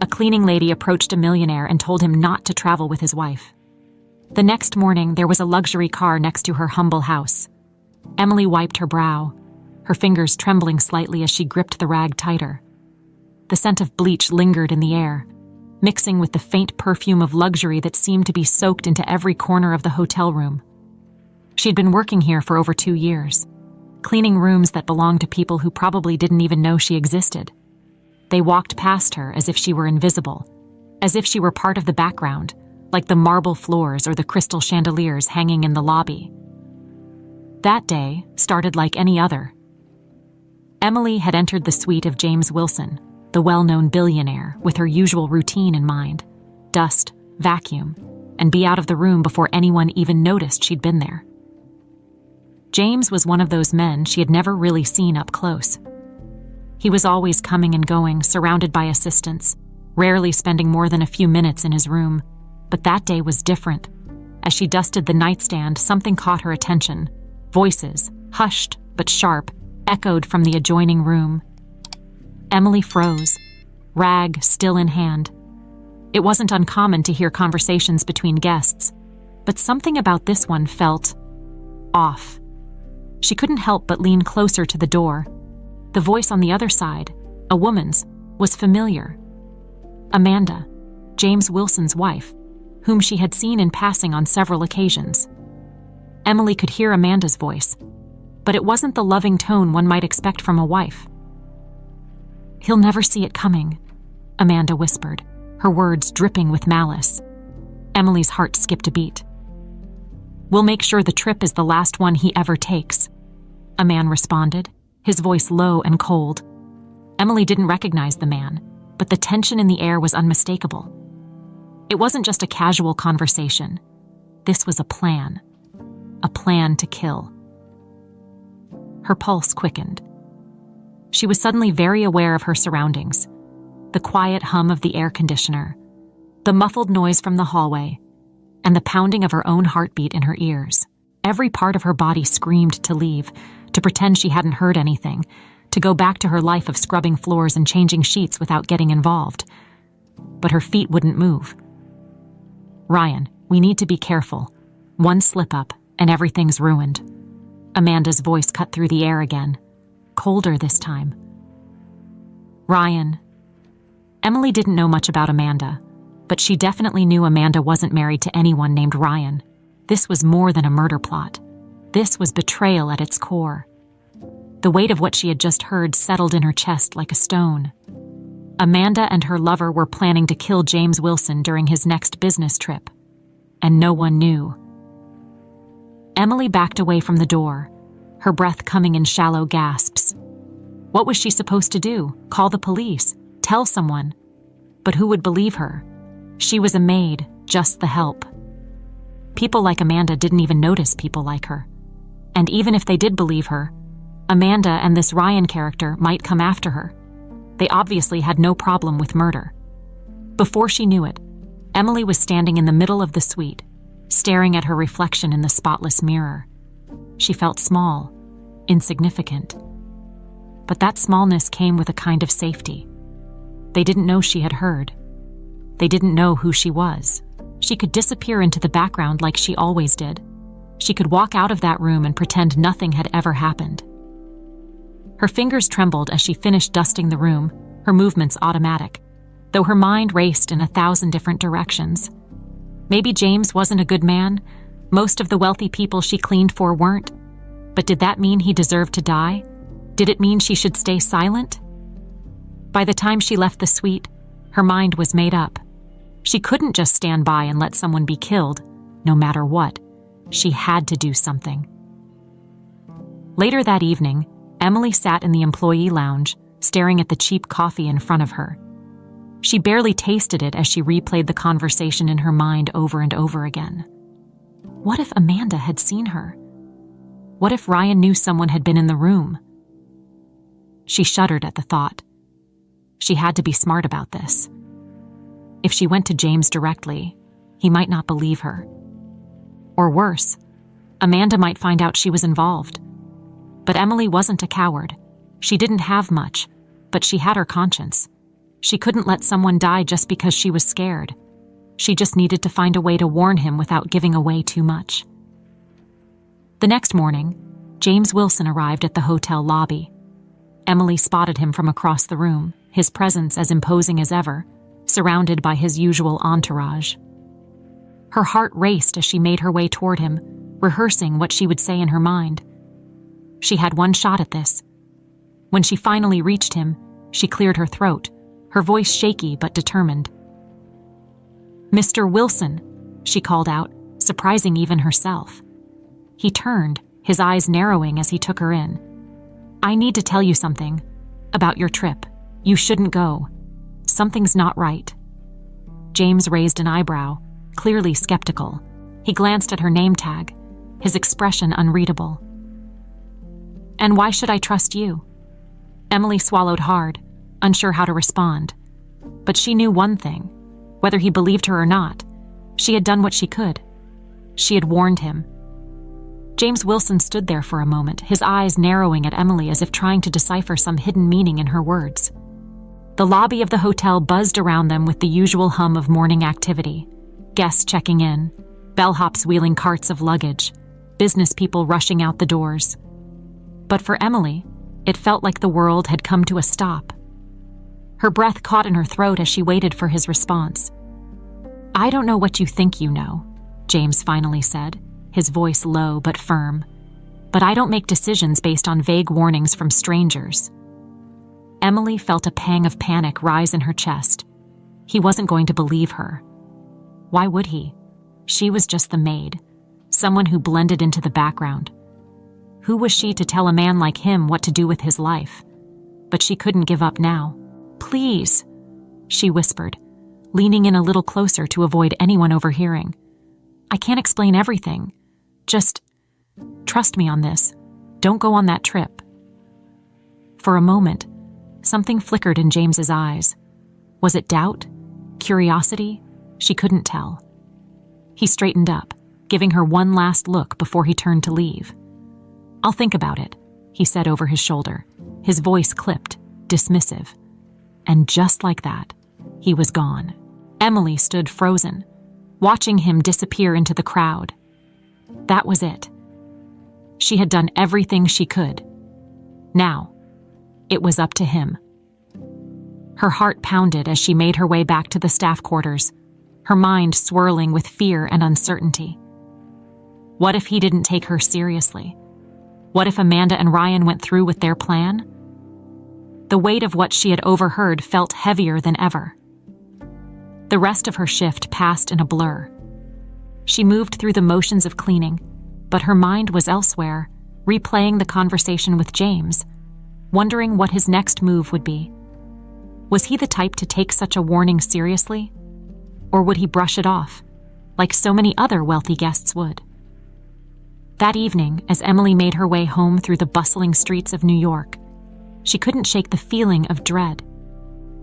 A cleaning lady approached a millionaire and told him not to travel with his wife. The next morning, there was a luxury car next to her humble house. Emily wiped her brow, her fingers trembling slightly as she gripped the rag tighter. The scent of bleach lingered in the air, mixing with the faint perfume of luxury that seemed to be soaked into every corner of the hotel room. She'd been working here for over 2 years, cleaning rooms that belonged to people who probably didn't even know she existed. They walked past her as if she were invisible, as if she were part of the background, like the marble floors or the crystal chandeliers hanging in the lobby. That day started like any other. Emily had entered the suite of James Wilson, the well-known billionaire, with her usual routine in mind: dust, vacuum, and be out of the room before anyone even noticed she'd been there. James was one of those men she had never really seen up close. He was always coming and going, surrounded by assistants, rarely spending more than a few minutes in his room. But that day was different. As she dusted the nightstand, something caught her attention. Voices, hushed but sharp, echoed from the adjoining room. Emily froze, rag still in hand. It wasn't uncommon to hear conversations between guests, but something about this one felt off. She couldn't help but lean closer to the door. The voice on the other side, a woman's, was familiar. Amanda, James Wilson's wife, whom she had seen in passing on several occasions. Emily could hear Amanda's voice, but it wasn't the loving tone one might expect from a wife. "He'll never see it coming," Amanda whispered, her words dripping with malice. Emily's heart skipped a beat. "We'll make sure the trip is the last one he ever takes," a man responded, his voice low and cold. Emily didn't recognize the man, but the tension in the air was unmistakable. It wasn't just a casual conversation. This was a plan to kill. Her pulse quickened. She was suddenly very aware of her surroundings: the quiet hum of the air conditioner, the muffled noise from the hallway, and the pounding of her own heartbeat in her ears. Every part of her body screamed to leave, to pretend she hadn't heard anything, to go back to her life of scrubbing floors and changing sheets without getting involved. But her feet wouldn't move. "Ryan, we need to be careful. One slip-up, and everything's ruined." Amanda's voice cut through the air again, colder this time. Ryan. Emily didn't know much about Amanda, but she definitely knew Amanda wasn't married to anyone named Ryan. This was more than a murder plot. This was betrayal at its core. The weight of what she had just heard settled in her chest like a stone. Amanda and her lover were planning to kill James Wilson during his next business trip, and no one knew. Emily backed away from the door, her breath coming in shallow gasps. What was she supposed to do? Call the police? Tell someone? But who would believe her? She was a maid, just the help. People like Amanda didn't even notice people like her. And even if they did believe her, Amanda and this Ryan character might come after her. They obviously had no problem with murder. Before she knew it, Emily was standing in the middle of the suite, staring at her reflection in the spotless mirror. She felt small, insignificant. But that smallness came with a kind of safety. They didn't know she had heard. They didn't know who she was. She could disappear into the background like she always did. She could walk out of that room and pretend nothing had ever happened. Her fingers trembled as she finished dusting the room, her movements automatic, though her mind raced in 1,000 different directions. Maybe James wasn't a good man. Most of the wealthy people she cleaned for weren't. But did that mean he deserved to die? Did it mean she should stay silent? By the time she left the suite, her mind was made up. She couldn't just stand by and let someone be killed, no matter what. She had to do something. Later that evening, Emily sat in the employee lounge, staring at the cheap coffee in front of her. She barely tasted it as she replayed the conversation in her mind over and over again. What if Amanda had seen her? What if Ryan knew someone had been in the room? She shuddered at the thought. She had to be smart about this. If she went to James directly, he might not believe her. Or worse, Amanda might find out she was involved. But Emily wasn't a coward. She didn't have much, but she had her conscience. She couldn't let someone die just because she was scared. She just needed to find a way to warn him without giving away too much. The next morning, James Wilson arrived at the hotel lobby. Emily spotted him from across the room, his presence as imposing as ever, surrounded by his usual entourage. Her heart raced as she made her way toward him, rehearsing what she would say in her mind. She had one shot at this. When she finally reached him, she cleared her throat, her voice shaky but determined. "Mr. Wilson," she called out, surprising even herself. He turned, his eyes narrowing as he took her in. "I need to tell you something. About your trip. You shouldn't go. Something's not right." James raised an eyebrow, clearly skeptical. He glanced at her name tag, his expression unreadable. "And why should I trust you?" Emily swallowed hard, unsure how to respond. But she knew one thing. Whether he believed her or not, she had done what she could. She had warned him. James Wilson stood there for a moment, his eyes narrowing at Emily as if trying to decipher some hidden meaning in her words. The lobby of the hotel buzzed around them with the usual hum of morning activity. Guests checking in, bellhops wheeling carts of luggage, business people rushing out the doors. But for Emily, it felt like the world had come to a stop. Her breath caught in her throat as she waited for his response. "I don't know what you think you know," James finally said, his voice low but firm. "But I don't make decisions based on vague warnings from strangers." Emily felt a pang of panic rise in her chest. He wasn't going to believe her. Why would he? She was just the maid, someone who blended into the background. Who was she to tell a man like him what to do with his life? But she couldn't give up now. "Please," she whispered, leaning in a little closer to avoid anyone overhearing. "I can't explain everything. Just trust me on this. Don't go on that trip." For a moment, something flickered in James's eyes. Was it doubt? Curiosity? She couldn't tell. He straightened up, giving her one last look before he turned to leave. "I'll think about it," he said over his shoulder, his voice clipped, dismissive. And just like that, he was gone. Emily stood frozen, watching him disappear into the crowd. That was it. She had done everything she could. Now, it was up to him. Her heart pounded as she made her way back to the staff quarters, her mind swirling with fear and uncertainty. What if he didn't take her seriously? What if Amanda and Ryan went through with their plan? The weight of what she had overheard felt heavier than ever. The rest of her shift passed in a blur. She moved through the motions of cleaning, but her mind was elsewhere, replaying the conversation with James, wondering what his next move would be. Was he the type to take such a warning seriously? Or would he brush it off, like so many other wealthy guests would? That evening, as Emily made her way home through the bustling streets of New York, she couldn't shake the feeling of dread.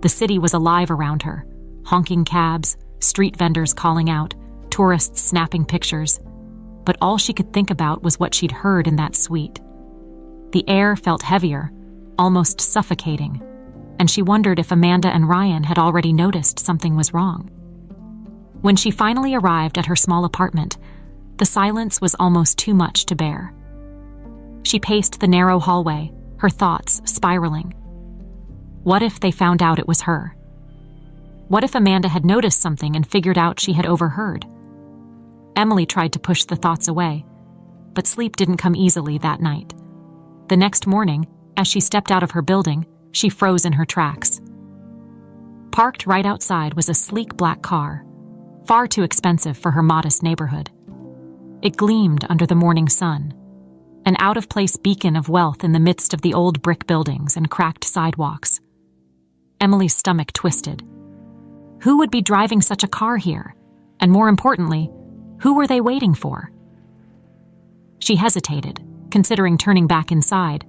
The city was alive around her, honking cabs, street vendors calling out, tourists snapping pictures. But all she could think about was what she'd heard in that suite. The air felt heavier, almost suffocating, and she wondered if Amanda and Ryan had already noticed something was wrong. When she finally arrived at her small apartment, the silence was almost too much to bear. She paced the narrow hallway, her thoughts spiraling. What if they found out it was her? What if Amanda had noticed something and figured out she had overheard? Emily tried to push the thoughts away, but sleep didn't come easily that night. The next morning, as she stepped out of her building, she froze in her tracks. Parked right outside was a sleek black car, far too expensive for her modest neighborhood. It gleamed under the morning sun, an out-of-place beacon of wealth in the midst of the old brick buildings and cracked sidewalks. Emily's stomach twisted. Who would be driving such a car here? And more importantly, who were they waiting for? She hesitated, considering turning back inside,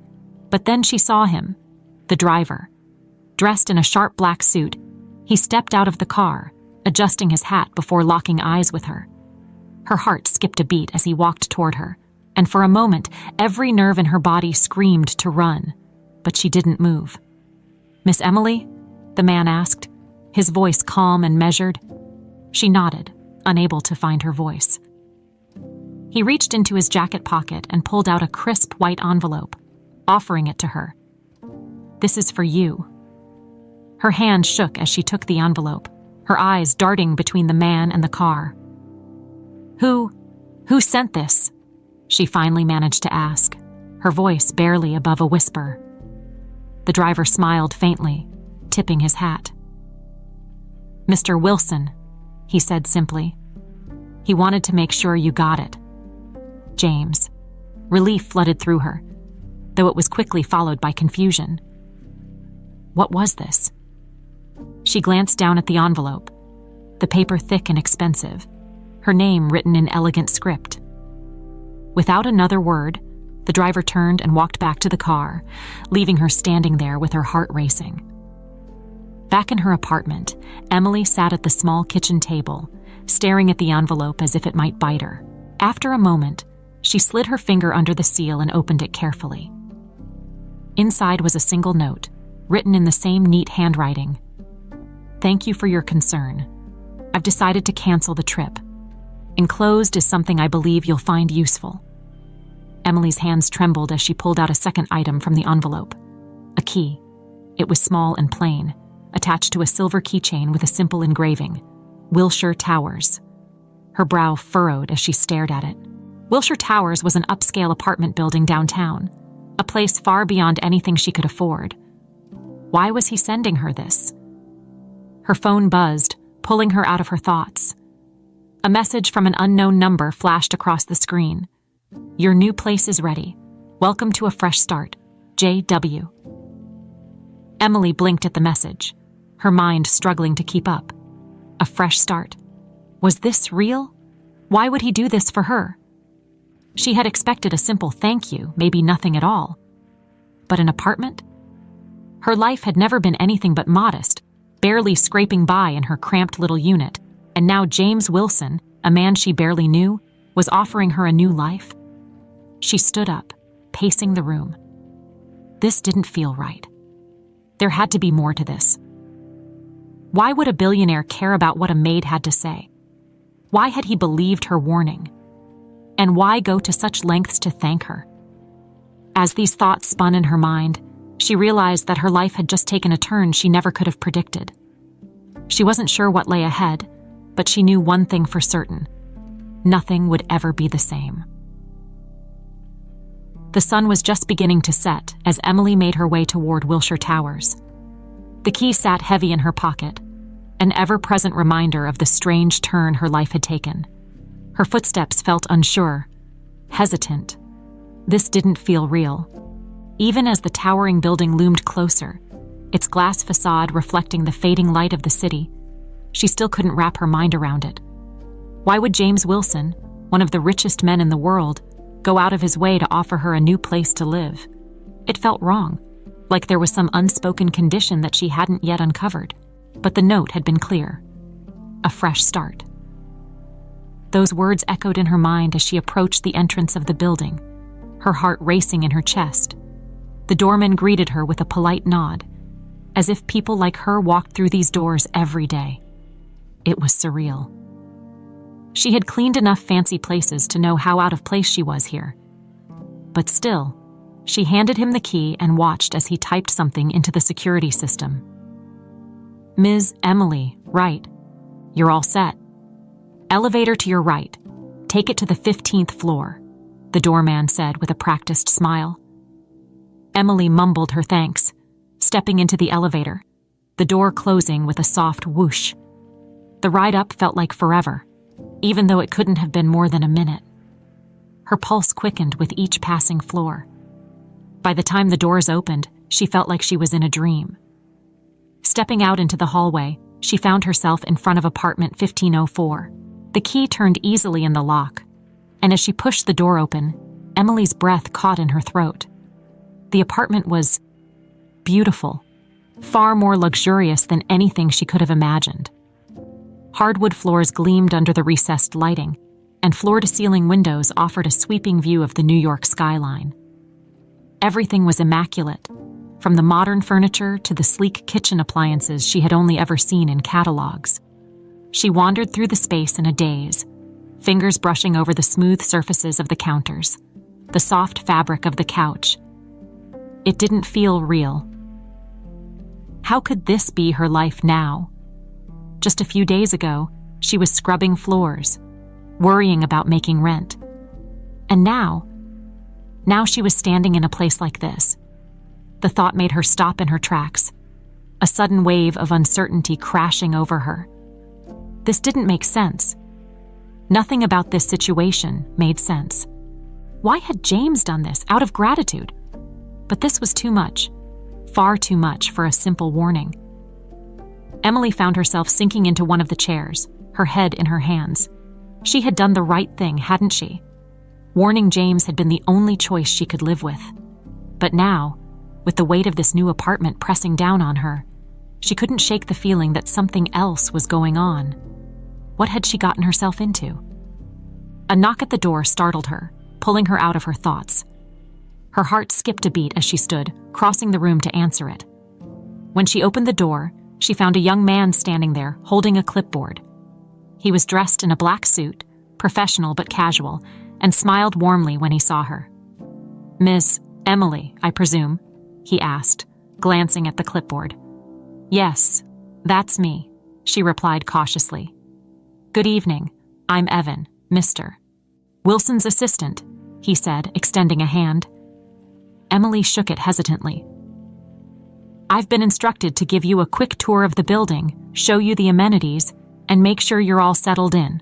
but then she saw him, the driver. Dressed in a sharp black suit, he stepped out of the car, adjusting his hat before locking eyes with her. Her heart skipped a beat as he walked toward her, and for a moment, every nerve in her body screamed to run, but she didn't move. "Miss Emily?" the man asked, his voice calm and measured. She nodded, unable to find her voice. He reached into his jacket pocket and pulled out a crisp white envelope, offering it to her. "This is for you." Her hand shook as she took the envelope, her eyes darting between the man and the car. Who sent this?" she finally managed to ask, her voice barely above a whisper. The driver smiled faintly, tipping his hat. "Mr. Wilson," he said simply. "He wanted to make sure you got it." James. Relief flooded through her, though it was quickly followed by confusion. What was this? She glanced down at the envelope, the paper thick and expensive, her name written in elegant script. Without another word, the driver turned and walked back to the car, leaving her standing there with her heart racing. Back in her apartment, Emily sat at the small kitchen table, staring at the envelope as if it might bite her. After a moment, she slid her finger under the seal and opened it carefully. Inside was a single note, written in the same neat handwriting. "Thank you for your concern. I've decided to cancel the trip. Enclosed is something I believe you'll find useful." Emily's hands trembled as she pulled out a second item from the envelope. A key. It was small and plain, attached to a silver keychain with a simple engraving, "Wilshire Towers." Her brow furrowed as she stared at it. Wilshire Towers was an upscale apartment building downtown, a place far beyond anything she could afford. Why was he sending her this? Her phone buzzed, pulling her out of her thoughts. A message from an unknown number flashed across the screen. "Your new place is ready. Welcome to a fresh start. J.W." Emily blinked at the message, her mind struggling to keep up. A fresh start. Was this real? Why would he do this for her? She had expected a simple thank you, maybe nothing at all. But an apartment? Her life had never been anything but modest, barely scraping by in her cramped little unit, and now James Wilson, a man she barely knew, was offering her a new life. She stood up, pacing the room. This didn't feel right. There had to be more to this. Why would a billionaire care about what a maid had to say? Why had he believed her warning? And why go to such lengths to thank her? As these thoughts spun in her mind, she realized that her life had just taken a turn she never could have predicted. She wasn't sure what lay ahead, but she knew one thing for certain. Nothing would ever be the same. The sun was just beginning to set as Emily made her way toward Wilshire Towers. The key sat heavy in her pocket, an ever-present reminder of the strange turn her life had taken. Her footsteps felt unsure, hesitant. This didn't feel real. Even as the towering building loomed closer, its glass facade reflecting the fading light of the city, she still couldn't wrap her mind around it. Why would James Wilson, one of the richest men in the world, go out of his way to offer her a new place to live? It felt wrong, like there was some unspoken condition that she hadn't yet uncovered. But the note had been clear. A fresh start. Those words echoed in her mind as she approached the entrance of the building, her heart racing in her chest. The doorman greeted her with a polite nod, as if people like her walked through these doors every day. It was surreal. She had cleaned enough fancy places to know how out of place she was here. But still, she handed him the key and watched as he typed something into the security system. "Ms. Emily, right. You're all set. Elevator to your right. Take it to the 15th floor," the doorman said with a practiced smile. Emily mumbled her thanks, stepping into the elevator, the door closing with a soft whoosh. The ride up felt like forever, even though it couldn't have been more than a minute. Her pulse quickened with each passing floor. By the time the doors opened, she felt like she was in a dream. Stepping out into the hallway, she found herself in front of apartment 1504. The key turned easily in the lock, and as she pushed the door open, Emily's breath caught in her throat. The apartment was beautiful, far more luxurious than anything she could have imagined. Hardwood floors gleamed under the recessed lighting, and floor-to-ceiling windows offered a sweeping view of the New York skyline. Everything was immaculate, from the modern furniture to the sleek kitchen appliances she had only ever seen in catalogs. She wandered through the space in a daze, fingers brushing over the smooth surfaces of the counters, the soft fabric of the couch. It didn't feel real. How could this be her life now? Just a few days ago, she was scrubbing floors, worrying about making rent. And now she was standing in a place like this. The thought made her stop in her tracks, a sudden wave of uncertainty crashing over her. This didn't make sense. Nothing about this situation made sense. Why had James done this out of gratitude? But this was too much, far too much for a simple warning. Emily found herself sinking into one of the chairs, her head in her hands. She had done the right thing, hadn't she? Warning James had been the only choice she could live with. But now, with the weight of this new apartment pressing down on her, she couldn't shake the feeling that something else was going on. What had she gotten herself into? A knock at the door startled her, pulling her out of her thoughts. Her heart skipped a beat as she stood, crossing the room to answer it. When she opened the door, she found a young man standing there, holding a clipboard. He was dressed in a black suit, professional but casual, and smiled warmly when he saw her. "Miss Emily, I presume?" he asked, glancing at the clipboard. "Yes, that's me," she replied cautiously. "Good evening. I'm Evan, Mr. Wilson's assistant," he said, extending a hand. Emily shook it hesitantly. "I've been instructed to give you a quick tour of the building, show you the amenities, and make sure you're all settled in."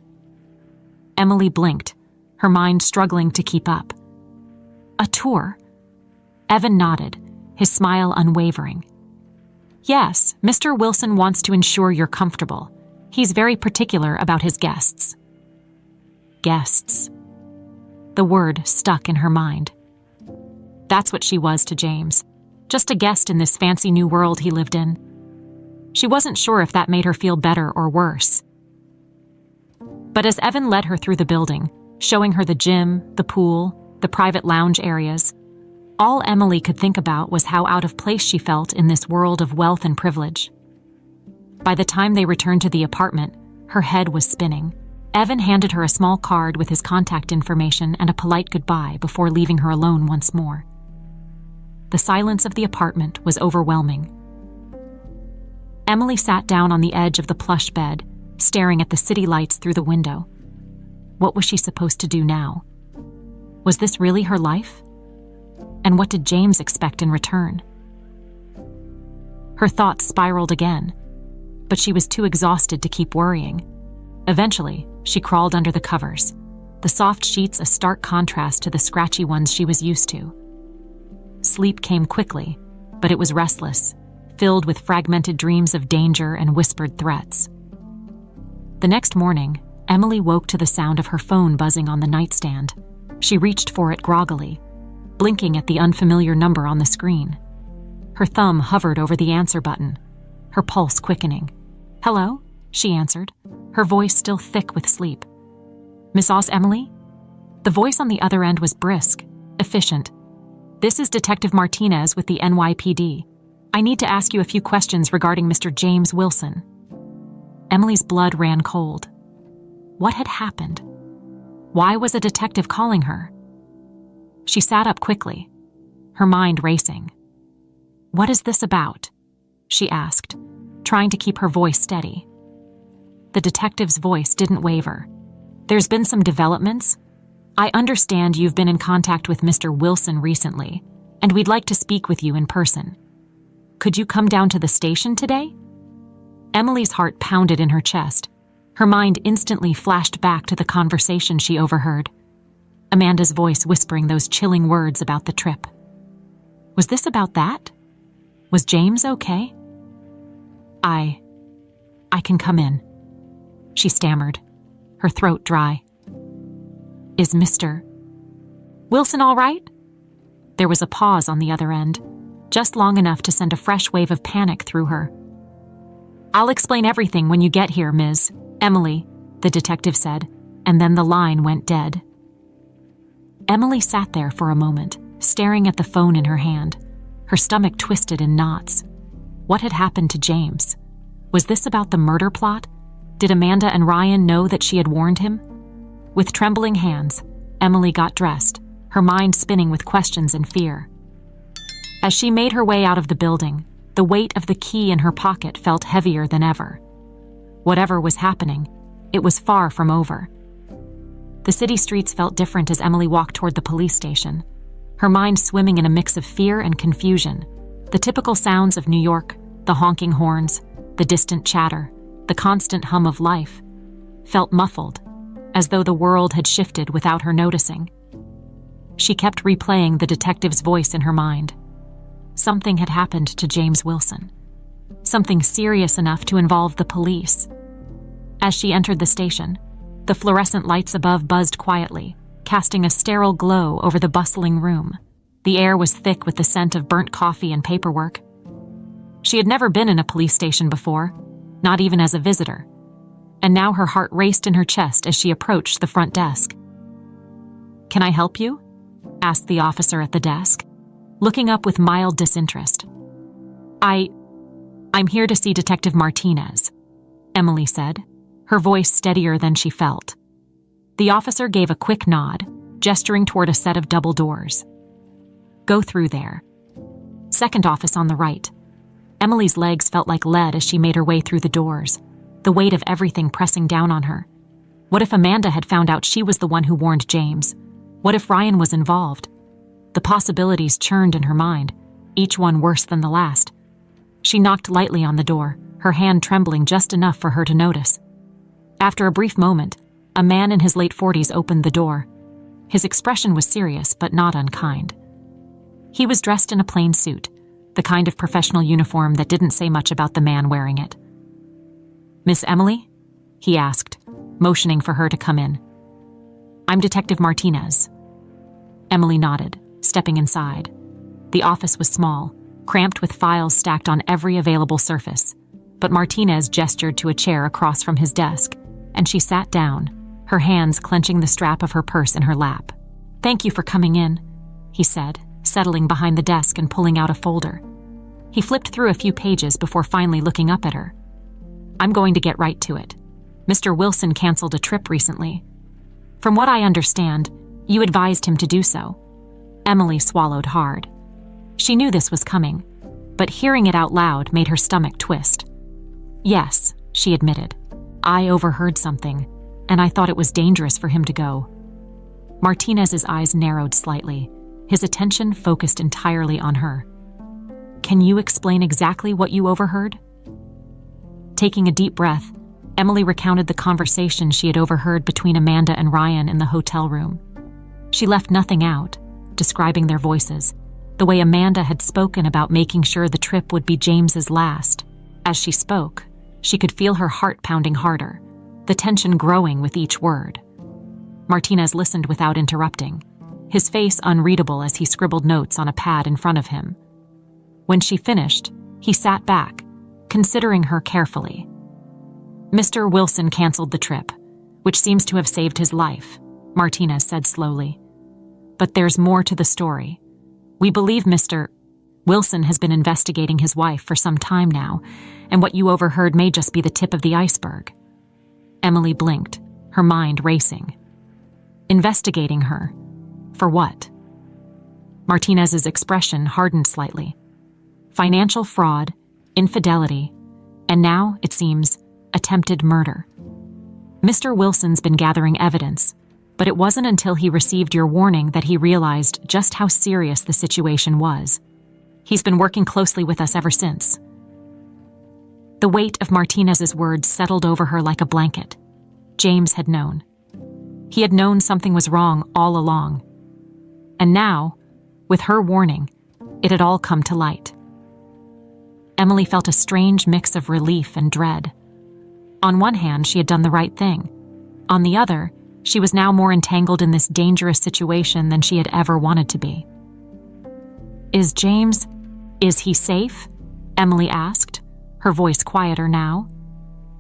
Emily blinked, her mind struggling to keep up. "A tour?" Evan nodded, his smile unwavering. "Yes, Mr. Wilson wants to ensure you're comfortable. He's very particular about his guests." Guests. The word stuck in her mind. That's what she was to James, just a guest in this fancy new world he lived in. She wasn't sure if that made her feel better or worse. But as Evan led her through the building, showing her the gym, the pool, the private lounge areas, all Emily could think about was how out of place she felt in this world of wealth and privilege. By the time they returned to the apartment, her head was spinning. Evan handed her a small card with his contact information and a polite goodbye before leaving her alone once more. The silence of the apartment was overwhelming. Emily sat down on the edge of the plush bed, staring at the city lights through the window. What was she supposed to do now? Was this really her life? And what did James expect in return? Her thoughts spiraled again, but she was too exhausted to keep worrying. Eventually, she crawled under the covers, the soft sheets a stark contrast to the scratchy ones she was used to. Sleep came quickly, but it was restless, filled with fragmented dreams of danger and whispered threats. The next morning, Emily woke to the sound of her phone buzzing on the nightstand. She reached for it groggily, blinking at the unfamiliar number on the screen. Her thumb hovered over the answer button, her pulse quickening. "Hello?" she answered, her voice still thick with sleep. "Miss Emily?" The voice on the other end was brisk, efficient. "This is Detective Martinez with the NYPD. I need to ask you a few questions regarding Mr. James Wilson." Emily's blood ran cold. What had happened? Why was a detective calling her? She sat up quickly, her mind racing. "What is this about?" she asked, trying to keep her voice steady. The detective's voice didn't waver. "There's been some developments. I understand you've been in contact with Mr. Wilson recently, and we'd like to speak with you in person. Could you come down to the station today?" Emily's heart pounded in her chest. Her mind instantly flashed back to the conversation she overheard. Amanda's voice whispering those chilling words about the trip. Was this about that? Was James okay? I can come in," she stammered, her throat dry. "Is Mr. Wilson all right?" There was a pause on the other end, just long enough to send a fresh wave of panic through her. "I'll explain everything when you get here, Ms. Emily," the detective said, and then the line went dead. Emily sat there for a moment, staring at the phone in her hand, Her stomach twisted in knots. What had happened to James? Was this about the murder plot? Did Amanda and Ryan know that she had warned him? With trembling hands, Emily got dressed, her mind spinning with questions and fear. As she made her way out of the building, the weight of the key in her pocket felt heavier than ever. Whatever was happening, it was far from over. The city streets felt different as Emily walked toward the police station, her mind swimming in a mix of fear and confusion. The typical sounds of New York, the honking horns, the distant chatter, the constant hum of life, felt muffled, as though the world had shifted without her noticing. She kept replaying the detective's voice in her mind. Something had happened to James Wilson. Something serious enough to involve the police. As she entered the station, the fluorescent lights above buzzed quietly, casting a sterile glow over the bustling room. The air was thick with the scent of burnt coffee and paperwork. She had never been in a police station before, not even as a visitor, and now her heart raced in her chest as she approached the front desk. "Can I help you?" asked the officer at the desk, looking up with mild disinterest. I'm here to see Detective Martinez," Emily said, her voice steadier than she felt. The officer gave a quick nod, gesturing toward a set of double doors. "Go through there. Second office on the right." Emily's legs felt like lead as she made her way through the doors, the weight of everything pressing down on her. What if Amanda had found out she was the one who warned James? What if Ryan was involved? The possibilities churned in her mind, each one worse than the last. She knocked lightly on the door, her hand trembling just enough for her to notice. After a brief moment, a man in his late 40s opened the door. His expression was serious but not unkind. He was dressed in a plain suit, the kind of professional uniform that didn't say much about the man wearing it. "Miss Emily?" he asked, motioning for her to come in. "I'm Detective Martinez." Emily nodded, stepping inside. The office was small, cramped with files stacked on every available surface, but Martinez gestured to a chair across from his desk, and she sat down, her hands clenching the strap of her purse in her lap. "Thank you for coming in," he said, settling behind the desk and pulling out a folder. He flipped through a few pages before finally looking up at her. "I'm going to get right to it. Mr. Wilson canceled a trip recently. From what I understand, you advised him to do so." Emily swallowed hard. She knew this was coming, but hearing it out loud made her stomach twist. "Yes," she admitted. "I overheard something, and I thought it was dangerous for him to go." Martinez's eyes narrowed slightly, his attention focused entirely on her. "Can you explain exactly what you overheard?" Taking a deep breath, Emily recounted the conversation she had overheard between Amanda and Ryan in the hotel room. She left nothing out, describing their voices, the way Amanda had spoken about making sure the trip would be James's last. As she spoke, she could feel her heart pounding harder, the tension growing with each word. Martinez listened without interrupting, his face unreadable as he scribbled notes on a pad in front of him. When she finished, he sat back, considering her carefully. "Mr. Wilson canceled the trip, which seems to have saved his life," Martinez said slowly. "But there's more to the story. We believe Mr. Wilson has been investigating his wife for some time now, and what you overheard may just be the tip of the iceberg." Emily blinked, her mind racing. Investigating her? For what? Martinez's expression hardened slightly. Financial fraud, infidelity, and now, it seems, attempted murder. Mr. Wilson's been gathering evidence, but it wasn't until he received your warning that he realized just how serious the situation was. He's been working closely with us ever since. The weight of Martinez's words settled over her like a blanket. James had known. He had known something was wrong all along. And now, with her warning, it had all come to light. Emily felt a strange mix of relief and dread. On one hand, she had done the right thing. On the other, she was now more entangled in this dangerous situation than she had ever wanted to be. Is he safe?" Emily asked, her voice quieter now.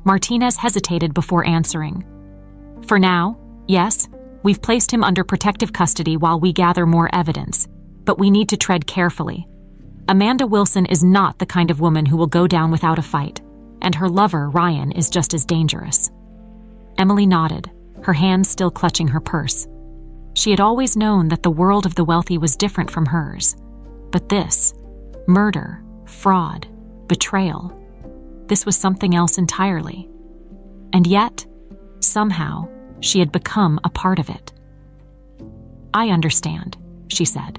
Martinez hesitated before answering. "For now, yes, we've placed him under protective custody while we gather more evidence, but we need to tread carefully. Amanda Wilson is not the kind of woman who will go down without a fight, and her lover, Ryan, is just as dangerous. Emily nodded, her hands still clutching her purse. She had always known that the world of the wealthy was different from hers. But this, murder, fraud, betrayal, this was something else entirely. And yet, somehow, she had become a part of it. "I understand," she said,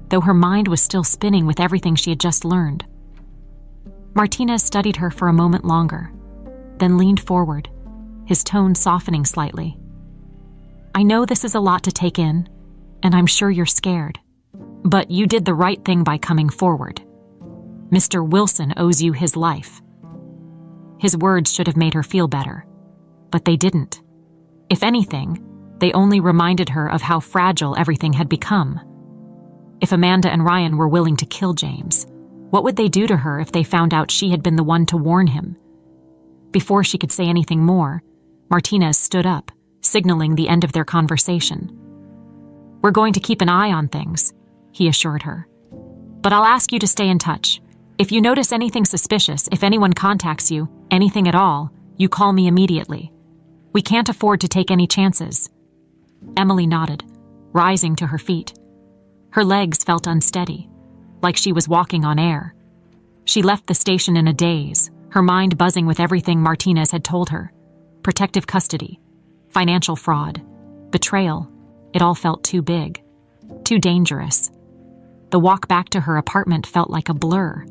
though her mind was still spinning with everything she had just learned. Martinez studied her for a moment longer, then leaned forward, his tone softening slightly. "I know this is a lot to take in, and I'm sure you're scared, but you did the right thing by coming forward. Mr. Wilson owes you his life." His words should have made her feel better, but they didn't. If anything, they only reminded her of how fragile everything had become. If Amanda and Ryan were willing to kill James, what would they do to her if they found out she had been the one to warn him? Before she could say anything more, Martinez stood up, signaling the end of their conversation. "We're going to keep an eye on things," he assured her. "But I'll ask you to stay in touch. If you notice anything suspicious, if anyone contacts you, anything at all, you call me immediately. We can't afford to take any chances." Emily nodded, rising to her feet. Her legs felt unsteady, like she was walking on air. She left the station in a daze, her mind buzzing with everything Martinez had told her. Protective custody, financial fraud, betrayal. It all felt too big, too dangerous. The walk back to her apartment felt like a blur.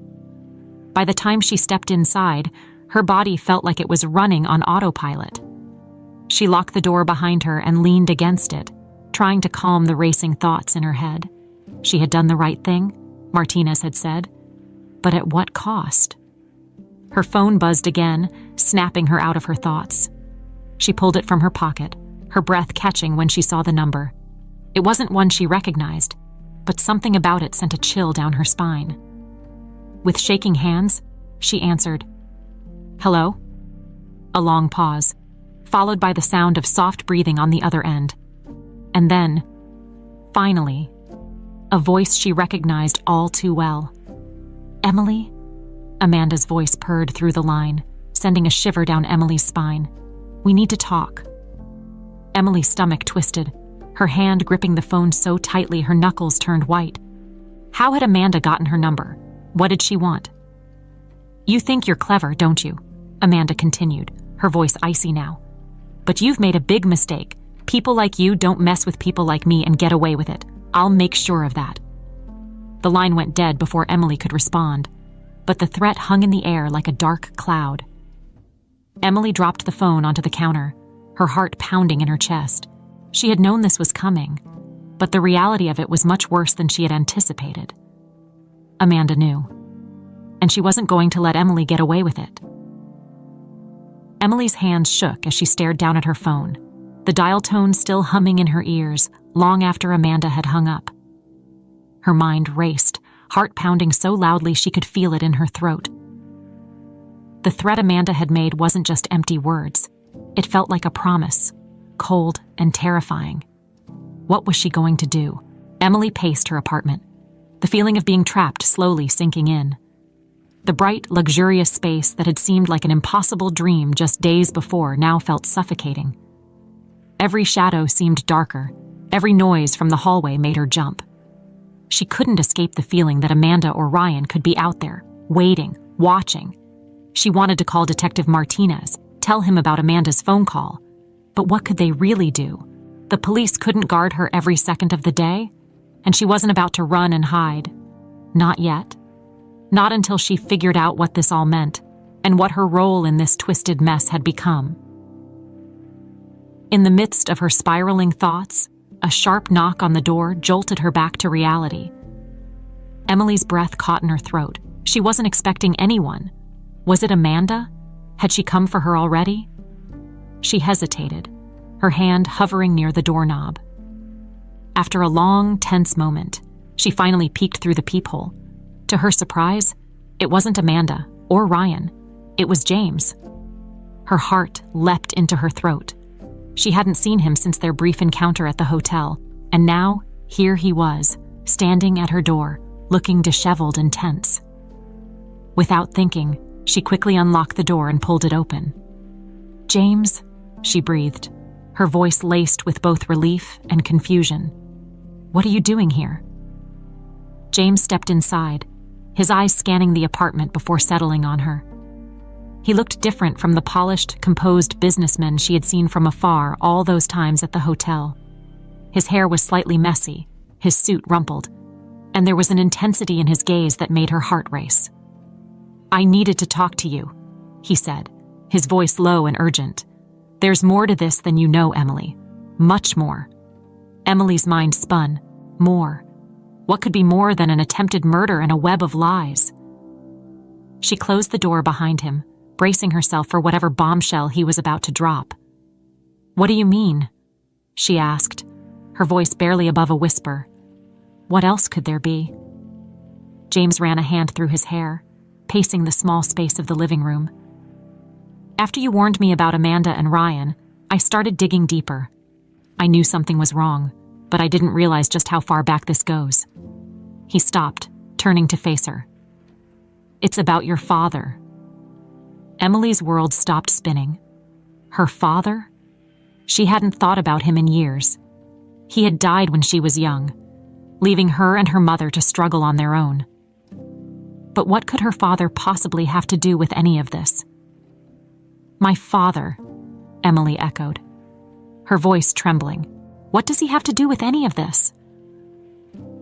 By the time she stepped inside, her body felt like it was running on autopilot. She locked the door behind her and leaned against it, trying to calm the racing thoughts in her head. She had done the right thing, Martinez had said, but at what cost? Her phone buzzed again, snapping her out of her thoughts. She pulled it from her pocket, her breath catching when she saw the number. It wasn't one she recognized, but something about it sent a chill down her spine. With shaking hands, she answered, "Hello?" A long pause, followed by the sound of soft breathing on the other end. And then, finally, a voice she recognized all too well. "Emily?" Amanda's voice purred through the line, sending a shiver down Emily's spine. "We need to talk." Emily's stomach twisted, her hand gripping the phone so tightly her knuckles turned white. How had Amanda gotten her number? What did she want? "You think you're clever, don't you?" Amanda continued, her voice icy now. "But you've made a big mistake. People like you don't mess with people like me and get away with it. I'll make sure of that." The line went dead before Emily could respond, but the threat hung in the air like a dark cloud. Emily dropped the phone onto the counter, her heart pounding in her chest. She had known this was coming, but the reality of it was much worse than she had anticipated. Amanda knew, and she wasn't going to let Emily get away with it. Emily's hands shook as she stared down at her phone, the dial tone still humming in her ears long after Amanda had hung up. Her mind raced, heart pounding so loudly she could feel it in her throat. The threat Amanda had made wasn't just empty words. It felt like a promise, cold and terrifying. What was she going to do? Emily paced her apartment, the feeling of being trapped slowly sinking in. The bright, luxurious space that had seemed like an impossible dream just days before now felt suffocating. Every shadow seemed darker. Every noise from the hallway made her jump. She couldn't escape the feeling that Amanda or Ryan could be out there, waiting, watching. She wanted to call Detective Martinez, tell him about Amanda's phone call. But what could they really do? The police couldn't guard her every second of the day, and she wasn't about to run and hide. Not yet. Not until she figured out what this all meant, and what her role in this twisted mess had become. In the midst of her spiraling thoughts, a sharp knock on the door jolted her back to reality. Emily's breath caught in her throat. She wasn't expecting anyone. Was it Amanda? Had she come for her already? She hesitated, her hand hovering near the doorknob. After a long, tense moment, she finally peeked through the peephole. To her surprise, it wasn't Amanda or Ryan. It was James. Her heart leapt into her throat. She hadn't seen him since their brief encounter at the hotel, and now, here he was, standing at her door, looking disheveled and tense. Without thinking, she quickly unlocked the door and pulled it open. "James," she breathed, her voice laced with both relief and confusion. "What are you doing here?" James stepped inside, his eyes scanning the apartment before settling on her. He looked different from the polished, composed businessman she had seen from afar all those times at the hotel. His hair was slightly messy, his suit rumpled, and there was an intensity in his gaze that made her heart race. "I needed to talk to you," he said, his voice low and urgent. "There's more to this than you know, Emily. Much more." Emily's mind spun. More. What could be more than an attempted murder and a web of lies? She closed the door behind him, bracing herself for whatever bombshell he was about to drop. "What do you mean?" she asked, her voice barely above a whisper. What else could there be? James ran a hand through his hair, pacing the small space of the living room. "After you warned me about Amanda and Ryan, I started digging deeper. I knew something was wrong, but I didn't realize just how far back this goes." He stopped, turning to face her. "It's about your father." Emily's world stopped spinning. Her father? She hadn't thought about him in years. He had died when she was young, leaving her and her mother to struggle on their own. But what could her father possibly have to do with any of this? "My father," Emily echoed, her voice trembling. "What does he have to do with any of this?"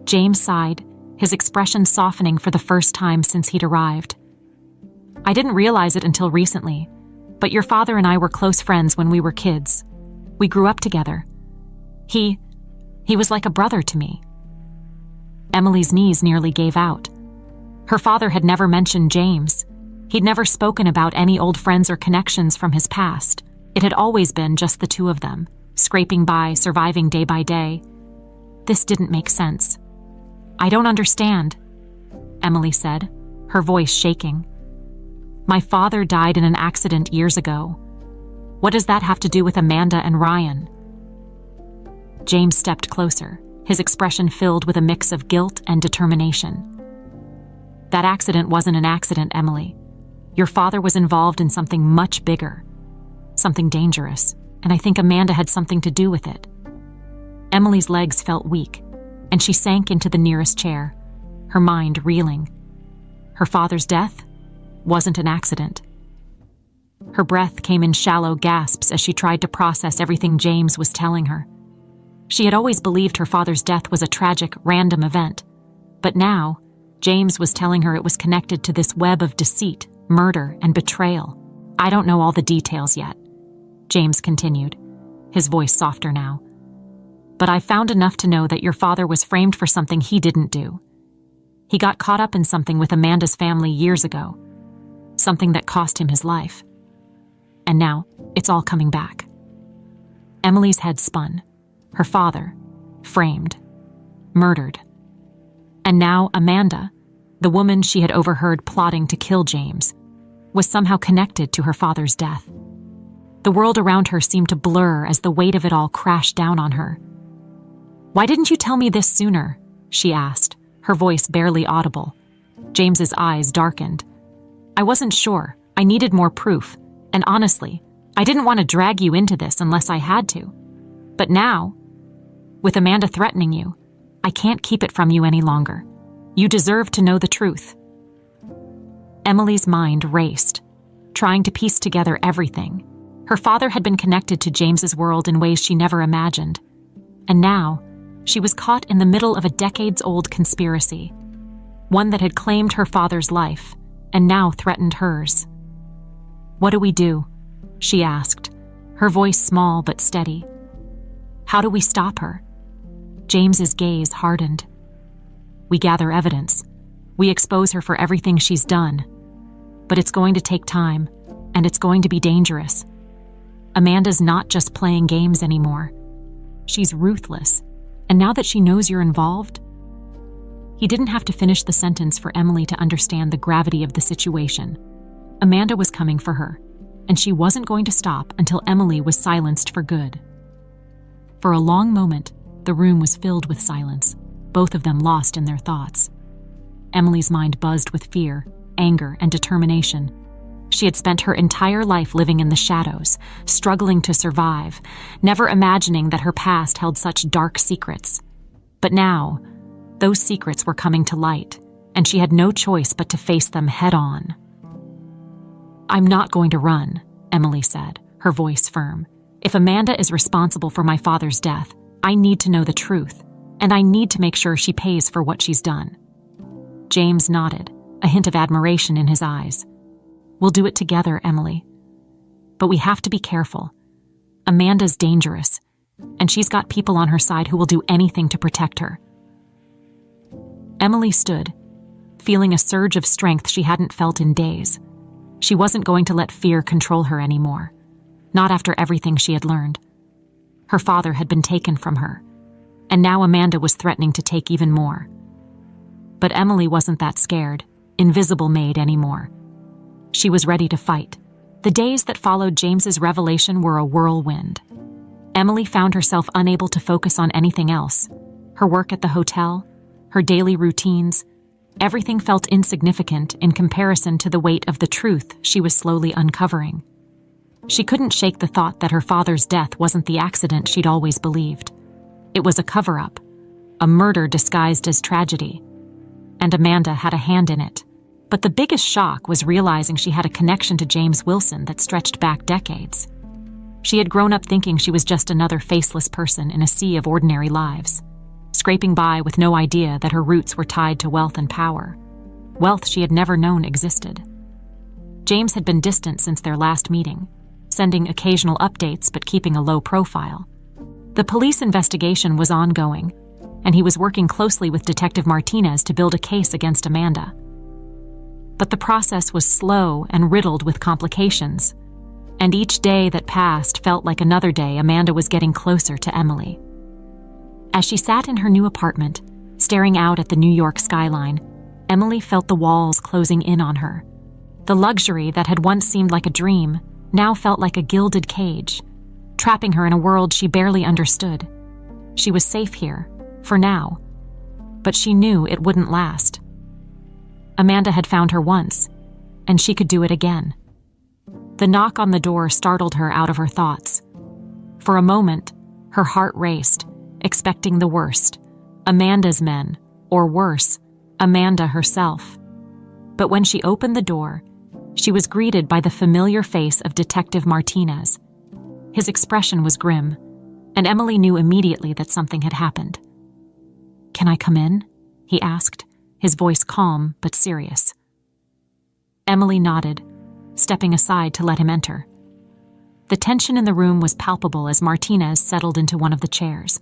James sighed, his expression softening for the first time since he'd arrived. "I didn't realize it until recently, but your father and I were close friends when we were kids. We grew up together. He was like a brother to me." Emily's knees nearly gave out. Her father had never mentioned James. He'd never spoken about any old friends or connections from his past. It had always been just the two of them, scraping by, surviving day by day. This didn't make sense. "I don't understand," Emily said, her voice shaking. "My father died in an accident years ago. What does that have to do with Amanda and Ryan?" James stepped closer, his expression filled with a mix of guilt and determination. "That accident wasn't an accident, Emily. Your father was involved in something much bigger, something dangerous, and I think Amanda had something to do with it." Emily's legs felt weak, and she sank into the nearest chair, her mind reeling. Her father's death wasn't an accident. Her breath came in shallow gasps as she tried to process everything James was telling her. She had always believed her father's death was a tragic, random event, but now, James was telling her it was connected to this web of deceit, murder, and betrayal. "I don't know all the details yet," James continued, his voice softer now. "But I found enough to know that your father was framed for something he didn't do. He got caught up in something with Amanda's family years ago, something that cost him his life. And now, it's all coming back." Emily's head spun. Her father, framed, murdered. And now Amanda, the woman she had overheard plotting to kill James, was somehow connected to her father's death. The world around her seemed to blur as the weight of it all crashed down on her. "Why didn't you tell me this sooner?" she asked, her voice barely audible. James's eyes darkened. "I wasn't sure. I needed more proof. And honestly, I didn't want to drag you into this unless I had to. But now, with Amanda threatening you, I can't keep it from you any longer. You deserve to know the truth." Emily's mind raced, trying to piece together everything. Her father had been connected to James's world in ways she never imagined. And now, she was caught in the middle of a decades-old conspiracy, one that had claimed her father's life and now threatened hers. "What do we do?" she asked, her voice small but steady. "How do we stop her?" James's gaze hardened. "We gather evidence. We expose her for everything she's done. But it's going to take time, and it's going to be dangerous. Amanda's not just playing games anymore. She's ruthless, and now that she knows you're involved..." He didn't have to finish the sentence for Emily to understand the gravity of the situation. Amanda was coming for her, and she wasn't going to stop until Emily was silenced for good. For a long moment, the room was filled with silence, both of them lost in their thoughts. Emily's mind buzzed with fear, anger, and determination. She had spent her entire life living in the shadows, struggling to survive, never imagining that her past held such dark secrets. But now, those secrets were coming to light, and she had no choice but to face them head-on. "I'm not going to run," Emily said, her voice firm. "If Amanda is responsible for my father's death, I need to know the truth, and I need to make sure she pays for what she's done." James nodded, a hint of admiration in his eyes. "We'll do it together, Emily. But we have to be careful. Amanda's dangerous, and she's got people on her side who will do anything to protect her." Emily stood, feeling a surge of strength she hadn't felt in days. She wasn't going to let fear control her anymore, not after everything she had learned. Her father had been taken from her, and now Amanda was threatening to take even more. But Emily wasn't that scared, invisible maid anymore. She was ready to fight. The days that followed James's revelation were a whirlwind. Emily found herself unable to focus on anything else. Her work at the hotel, her daily routines, everything felt insignificant in comparison to the weight of the truth she was slowly uncovering. She couldn't shake the thought that her father's death wasn't the accident she'd always believed. It was a cover-up, a murder disguised as tragedy. And Amanda had a hand in it. But the biggest shock was realizing she had a connection to James Wilson that stretched back decades. She had grown up thinking she was just another faceless person in a sea of ordinary lives, scraping by with no idea that her roots were tied to wealth and power, wealth she had never known existed. James had been distant since their last meeting, sending occasional updates but keeping a low profile. The police investigation was ongoing, and he was working closely with Detective Martinez to build a case against Amanda. But the process was slow and riddled with complications, and each day that passed felt like another day Amanda was getting closer to Emily. As she sat in her new apartment, staring out at the New York skyline, Emily felt the walls closing in on her. The luxury that had once seemed like a dream now felt like a gilded cage, trapping her in a world she barely understood. She was safe here, for now, but she knew it wouldn't last. Amanda had found her once, and she could do it again. The knock on the door startled her out of her thoughts. For a moment, her heart raced, expecting the worst, Amanda's men, or worse, Amanda herself. But when she opened the door, she was greeted by the familiar face of Detective Martinez. His expression was grim, and Emily knew immediately that something had happened. "Can I come in?" he asked, his voice calm but serious. Emily nodded, stepping aside to let him enter. The tension in the room was palpable as Martinez settled into one of the chairs,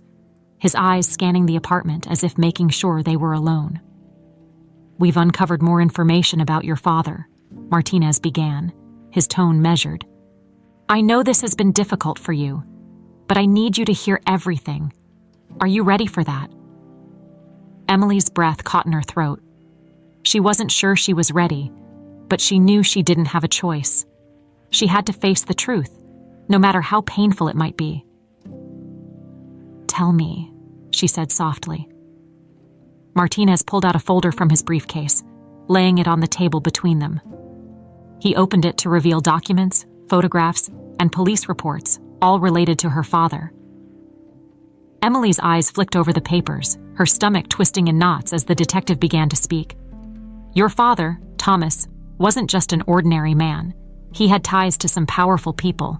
his eyes scanning the apartment as if making sure they were alone. "We've uncovered more information about your father," Martinez began, his tone measured. "I know this has been difficult for you, but I need you to hear everything. Are you ready for that?" Emily's breath caught in her throat. She wasn't sure she was ready, but she knew she didn't have a choice. She had to face the truth, no matter how painful it might be. "Tell me," she said softly. Martinez pulled out a folder from his briefcase, laying it on the table between them. He opened it to reveal documents, photographs, and police reports, all related to her father. Emily's eyes flicked over the papers, her stomach twisting in knots as the detective began to speak. "Your father, Thomas, wasn't just an ordinary man. He had ties to some powerful people,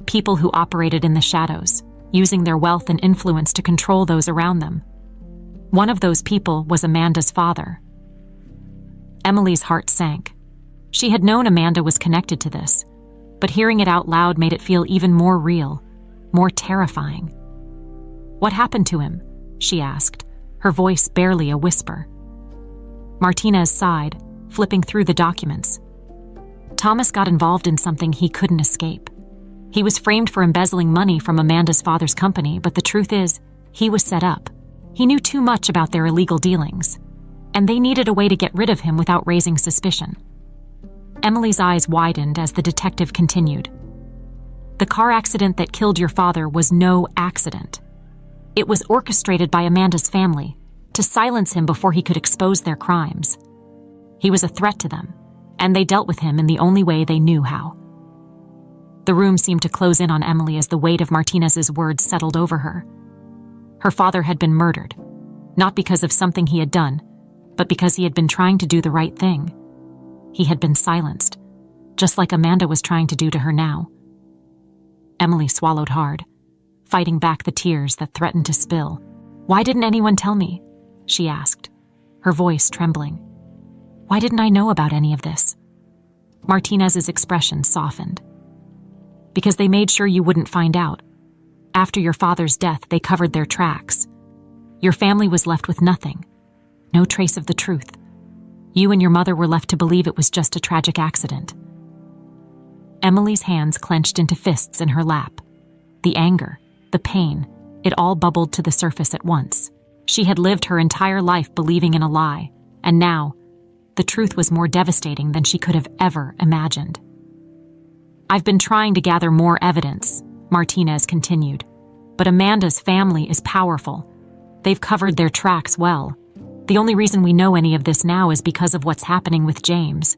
people who operated in the shadows, using their wealth and influence to control those around them. One of those people was Amanda's father." Emily's heart sank. She had known Amanda was connected to this, but hearing it out loud made it feel even more real, more terrifying. "What happened to him?" she asked, her voice barely a whisper. Martinez sighed, flipping through the documents. "Thomas got involved in something he couldn't escape. He was framed for embezzling money from Amanda's father's company, but the truth is, he was set up. He knew too much about their illegal dealings, and they needed a way to get rid of him without raising suspicion." Emily's eyes widened as the detective continued. "The car accident that killed your father was no accident. It was orchestrated by Amanda's family to silence him before he could expose their crimes. He was a threat to them, and they dealt with him in the only way they knew how. The room seemed to close in on Emily as the weight of Martinez's words settled over her. Her father had been murdered, not because of something he had done, but because he had been trying to do the right thing. He had been silenced, just like Amanda was trying to do to her now. Emily swallowed hard, fighting back the tears that threatened to spill. "Why didn't anyone tell me?" she asked, her voice trembling. "Why didn't I know about any of this?" Martinez's expression softened. "Because they made sure you wouldn't find out. After your father's death, they covered their tracks. Your family was left with nothing, no trace of the truth. You and your mother were left to believe it was just a tragic accident." Emily's hands clenched into fists in her lap. The anger, the pain, it all bubbled to the surface at once. She had lived her entire life believing in a lie, and now, the truth was more devastating than she could have ever imagined. "I've been trying to gather more evidence," Martinez continued, "but Amanda's family is powerful. They've covered their tracks well. The only reason we know any of this now is because of what's happening with James.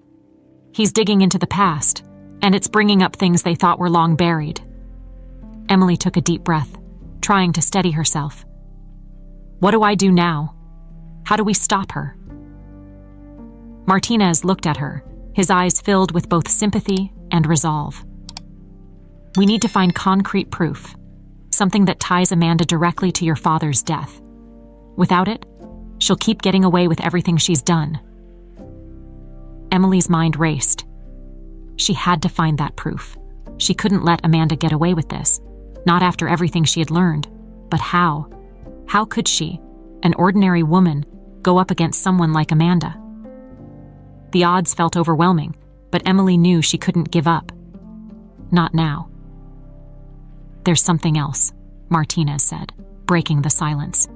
He's digging into the past, and it's bringing up things they thought were long buried." Emily took a deep breath, trying to steady herself. "What do I do now? How do we stop her?" Martinez looked at her, his eyes filled with both sympathy and resolve. "We need to find concrete proof, something that ties Amanda directly to your father's death. Without it, she'll keep getting away with everything she's done." Emily's mind raced. She had to find that proof. She couldn't let Amanda get away with this, not after everything she had learned. But how? How could she, an ordinary woman, go up against someone like Amanda? The odds felt overwhelming, but Emily knew she couldn't give up. Not now. "There's something else," Martinez said, breaking the silence.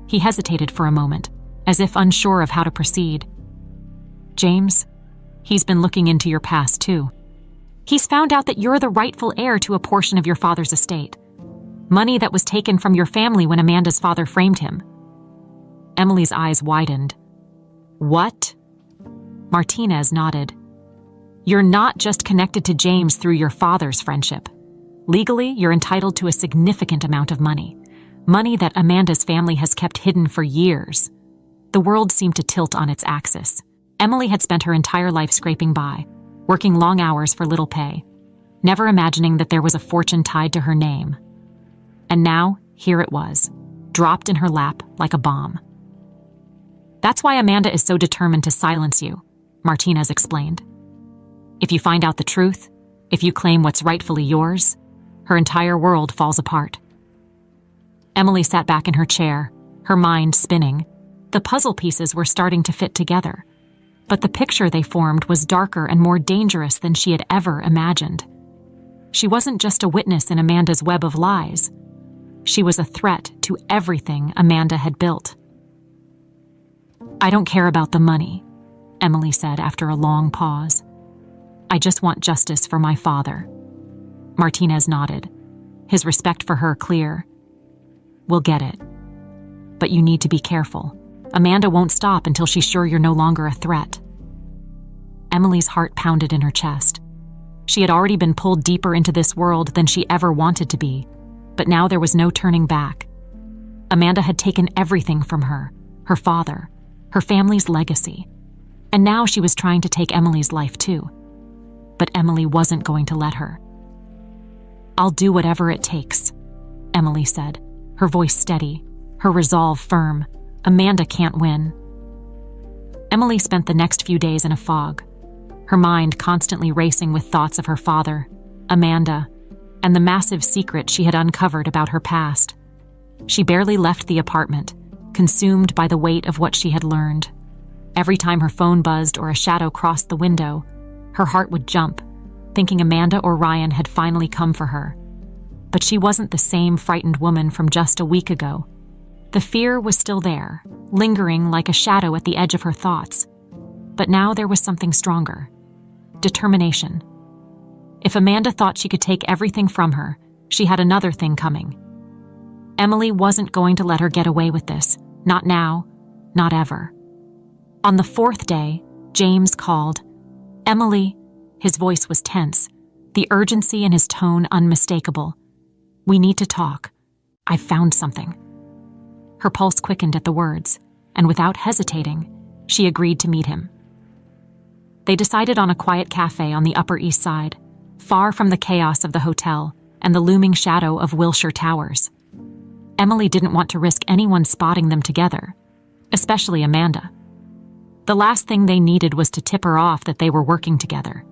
He hesitated for a moment, as if unsure of how to proceed. "James, he's been looking into your past too. He's found out that you're the rightful heir to a portion of your father's estate. Money that was taken from your family when Amanda's father framed him." Emily's eyes widened. "What?" Martinez nodded. "You're not just connected to James through your father's friendship. Legally, you're entitled to a significant amount of money. Money that Amanda's family has kept hidden for years." The world seemed to tilt on its axis. Emily had spent her entire life scraping by, working long hours for little pay, never imagining that there was a fortune tied to her name. And now, here it was, dropped in her lap like a bomb. "That's why Amanda is so determined to silence you," Martinez explained. "If you find out the truth, if you claim what's rightfully yours, her entire world falls apart." Emily sat back in her chair, her mind spinning. The puzzle pieces were starting to fit together, but the picture they formed was darker and more dangerous than she had ever imagined. She wasn't just a witness in Amanda's web of lies. She was a threat to everything Amanda had built. "I don't care about the money," Emily said after a long pause. "I just want justice for my father." Martinez nodded, his respect for her clear. "We'll get it. But you need to be careful. Amanda won't stop until she's sure you're no longer a threat." Emily's heart pounded in her chest. She had already been pulled deeper into this world than she ever wanted to be, but now there was no turning back. Amanda had taken everything from her father, her family's legacy, and now she was trying to take Emily's life too. But Emily wasn't going to let her. "I'll do whatever it takes," Emily said, her voice steady, her resolve firm. Amanda can't win. Emily spent the next few days in a fog, her mind constantly racing with thoughts of her father, Amanda, and the massive secret she had uncovered about her past. She barely left the apartment, consumed by the weight of what she had learned. Every time her phone buzzed or a shadow crossed the window, her heart would jump, thinking Amanda or Ryan had finally come for her. But she wasn't the same frightened woman from just a week ago. The fear was still there, lingering like a shadow at the edge of her thoughts. But now there was something stronger. Determination. If Amanda thought she could take everything from her, she had another thing coming. Emily wasn't going to let her get away with this. Not now, not ever. On the fourth day, James called. "Emily," his voice was tense, the urgency in his tone unmistakable. "We need to talk. I've found something." Her pulse quickened at the words, and without hesitating, she agreed to meet him. They decided on a quiet cafe on the Upper East Side, far from the chaos of the hotel and the looming shadow of Wilshire Towers. Emily didn't want to risk anyone spotting them together, especially Amanda. The last thing they needed was to tip her off that they were working together.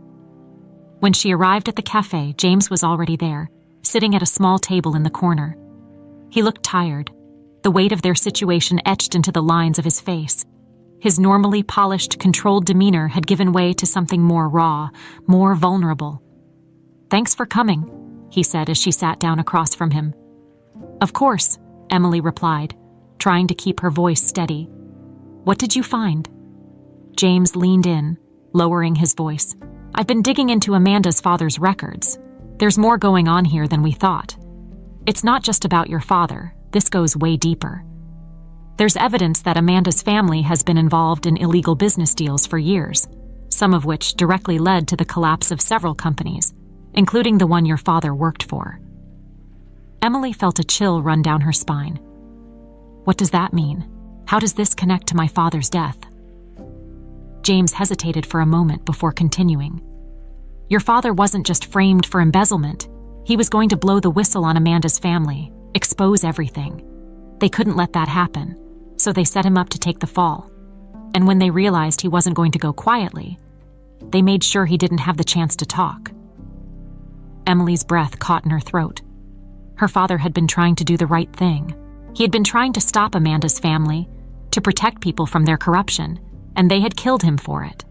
When she arrived at the cafe, James was already there, sitting at a small table in the corner. He looked tired, the weight of their situation etched into the lines of his face. His normally polished, controlled demeanor had given way to something more raw, more vulnerable. "Thanks for coming," he said as she sat down across from him. "Of course," Emily replied, trying to keep her voice steady. "What did you find?" James leaned in, lowering his voice. "I've been digging into Amanda's father's records. There's more going on here than we thought. It's not just about your father. This goes way deeper. There's evidence that Amanda's family has been involved in illegal business deals for years, some of which directly led to the collapse of several companies, including the one your father worked for." Emily felt a chill run down her spine. "What does that mean? How does this connect to my father's death?" James hesitated for a moment before continuing. "Your father wasn't just framed for embezzlement. He was going to blow the whistle on Amanda's family, expose everything. They couldn't let that happen, so they set him up to take the fall. And when they realized he wasn't going to go quietly, they made sure he didn't have the chance to talk." Emily's breath caught in her throat. Her father had been trying to do the right thing. He had been trying to stop Amanda's family, to protect people from their corruption, and they had killed him for it.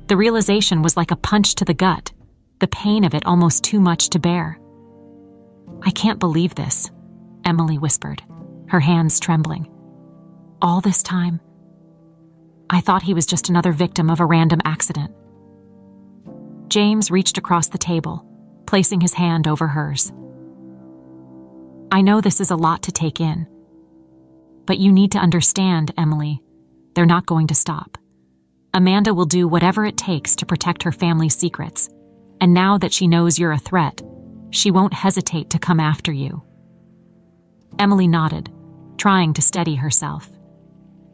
The realization was like a punch to the gut, the pain of it almost too much to bear. "I can't believe this," Emily whispered, her hands trembling. "All this time, I thought he was just another victim of a random accident." James reached across the table, placing his hand over hers. "I know this is a lot to take in, but you need to understand, Emily, they're not going to stop. Amanda will do whatever it takes to protect her family's secrets, and now that she knows you're a threat, she won't hesitate to come after you." Emily nodded, trying to steady herself.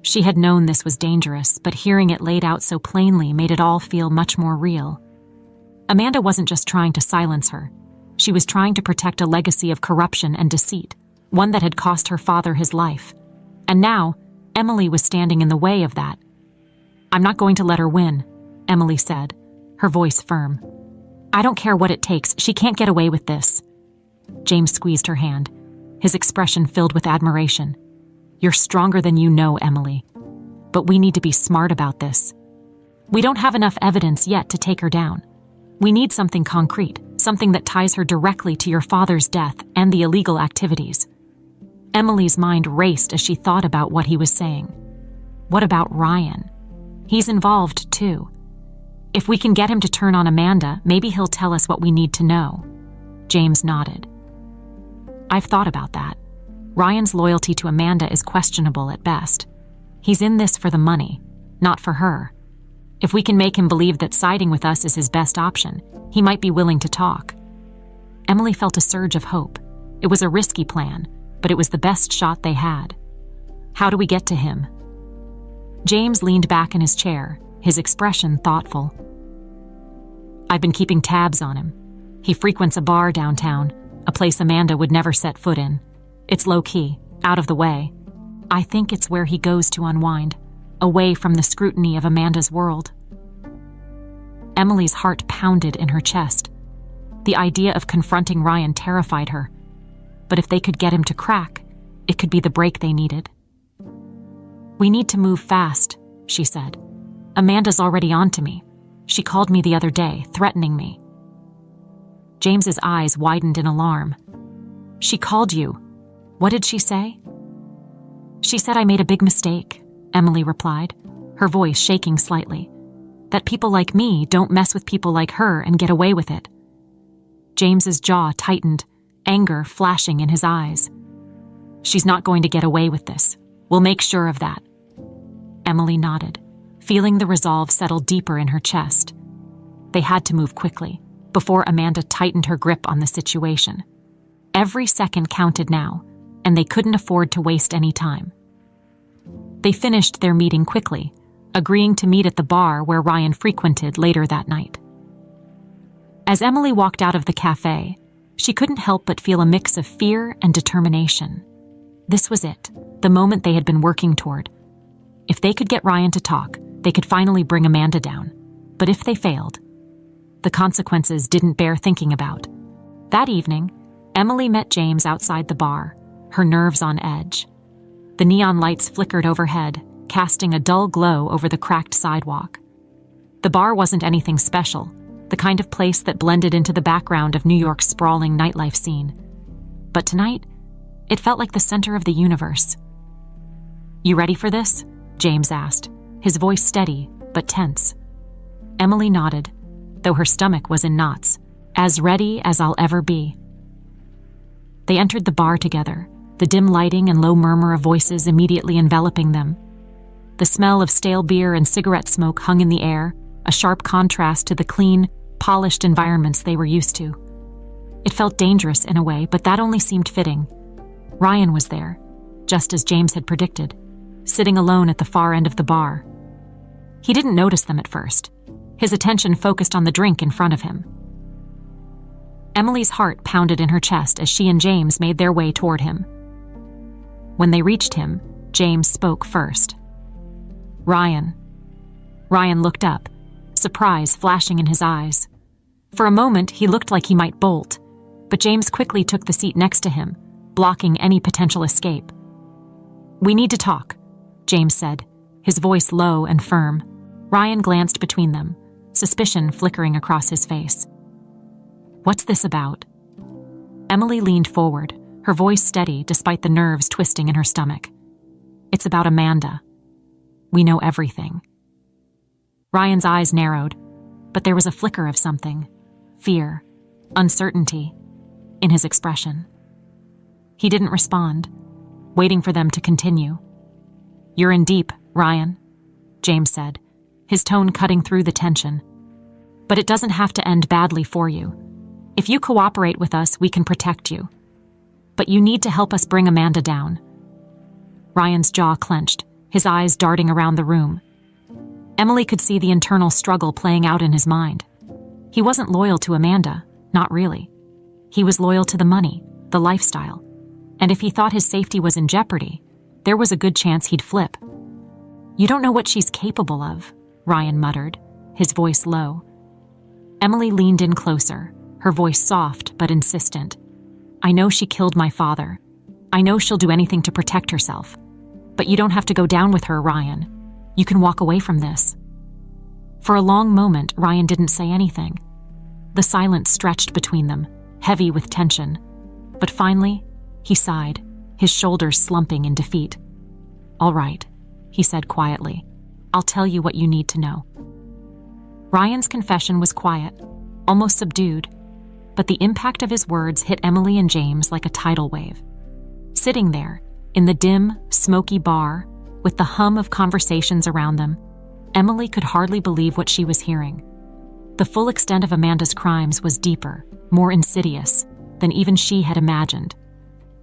She had known this was dangerous, but hearing it laid out so plainly made it all feel much more real. Amanda wasn't just trying to silence her. She was trying to protect a legacy of corruption and deceit, one that had cost her father his life. And now, Emily was standing in the way of that. "I'm not going to let her win," Emily said, her voice firm. "I don't care what it takes. She can't get away with this." James squeezed her hand, his expression filled with admiration. "You're stronger than you know, Emily. But we need to be smart about this. We don't have enough evidence yet to take her down. We need something concrete, something that ties her directly to your father's death and the illegal activities." Emily's mind raced as she thought about what he was saying. What about Ryan? He's involved, too. If we can get him to turn on Amanda, maybe he'll tell us what we need to know. James nodded. "I've thought about that. Ryan's loyalty to Amanda is questionable at best. He's in this for the money, not for her. If we can make him believe that siding with us is his best option, he might be willing to talk." Emily felt a surge of hope. It was a risky plan, but it was the best shot they had. "How do we get to him?" James leaned back in his chair, his expression thoughtful. "I've been keeping tabs on him. He frequents a bar downtown, a place Amanda would never set foot in. It's low-key, out of the way. I think it's where he goes to unwind, away from the scrutiny of Amanda's world." Emily's heart pounded in her chest. The idea of confronting Ryan terrified her. But if they could get him to crack, it could be the break they needed. "We need to move fast," she said. "Amanda's already on to me. She called me the other day, threatening me." James's eyes widened in alarm. "She called you. What did she say?" "She said I made a big mistake," Emily replied, her voice shaking slightly. "That people like me don't mess with people like her and get away with it." James's jaw tightened, anger flashing in his eyes. "She's not going to get away with this. We'll make sure of that." Emily nodded, feeling the resolve settle deeper in her chest. They had to move quickly, before Amanda tightened her grip on the situation. Every second counted now, and they couldn't afford to waste any time. They finished their meeting quickly, agreeing to meet at the bar where Ryan frequented later that night. As Emily walked out of the cafe, she couldn't help but feel a mix of fear and determination. This was it, the moment they had been working toward. If they could get Ryan to talk, they could finally bring Amanda down. But if they failed, the consequences didn't bear thinking about. That evening, Emily met James outside the bar, her nerves on edge. The neon lights flickered overhead, casting a dull glow over the cracked sidewalk. The bar wasn't anything special, the kind of place that blended into the background of New York's sprawling nightlife scene. But tonight, it felt like the center of the universe. "You ready for this?" James asked, his voice steady but tense. Emily nodded, though her stomach was in knots. "As ready as I'll ever be." They entered the bar together, the dim lighting and low murmur of voices immediately enveloping them. The smell of stale beer and cigarette smoke hung in the air, a sharp contrast to the clean, polished environments they were used to. It felt dangerous in a way, but that only seemed fitting. Ryan was there, just as James had predicted, sitting alone at the far end of the bar. He didn't notice them at first. His attention focused on the drink in front of him. Emily's heart pounded in her chest as she and James made their way toward him. When they reached him, James spoke first. "Ryan." Ryan looked up, surprise flashing in his eyes. For a moment, he looked like he might bolt, but James quickly took the seat next to him, blocking any potential escape. "We need to talk," James said, his voice low and firm. Ryan glanced between them, suspicion flickering across his face. "What's this about?" Emily leaned forward, her voice steady despite the nerves twisting in her stomach. "It's about Amanda. We know everything." Ryan's eyes narrowed, but there was a flicker of something, fear, uncertainty, in his expression. He didn't respond, waiting for them to continue. "You're in deep, Ryan," James said, his tone cutting through the tension. "But it doesn't have to end badly for you. If you cooperate with us, we can protect you. But you need to help us bring Amanda down." Ryan's jaw clenched, his eyes darting around the room. Emily could see the internal struggle playing out in his mind. He wasn't loyal to Amanda, not really. He was loyal to the money, the lifestyle. And if he thought his safety was in jeopardy, there was a good chance he'd flip. "You don't know what she's capable of," Ryan muttered, his voice low. Emily leaned in closer, her voice soft but insistent. "I know she killed my father. I know she'll do anything to protect herself. But you don't have to go down with her, Ryan. You can walk away from this." For a long moment, Ryan didn't say anything. The silence stretched between them, heavy with tension. But finally, he sighed, his shoulders slumping in defeat. "All right," he said quietly. "I'll tell you what you need to know." Ryan's confession was quiet, almost subdued, but the impact of his words hit Emily and James like a tidal wave. Sitting there, in the dim, smoky bar, with the hum of conversations around them, Emily could hardly believe what she was hearing. The full extent of Amanda's crimes was deeper, more insidious than even she had imagined.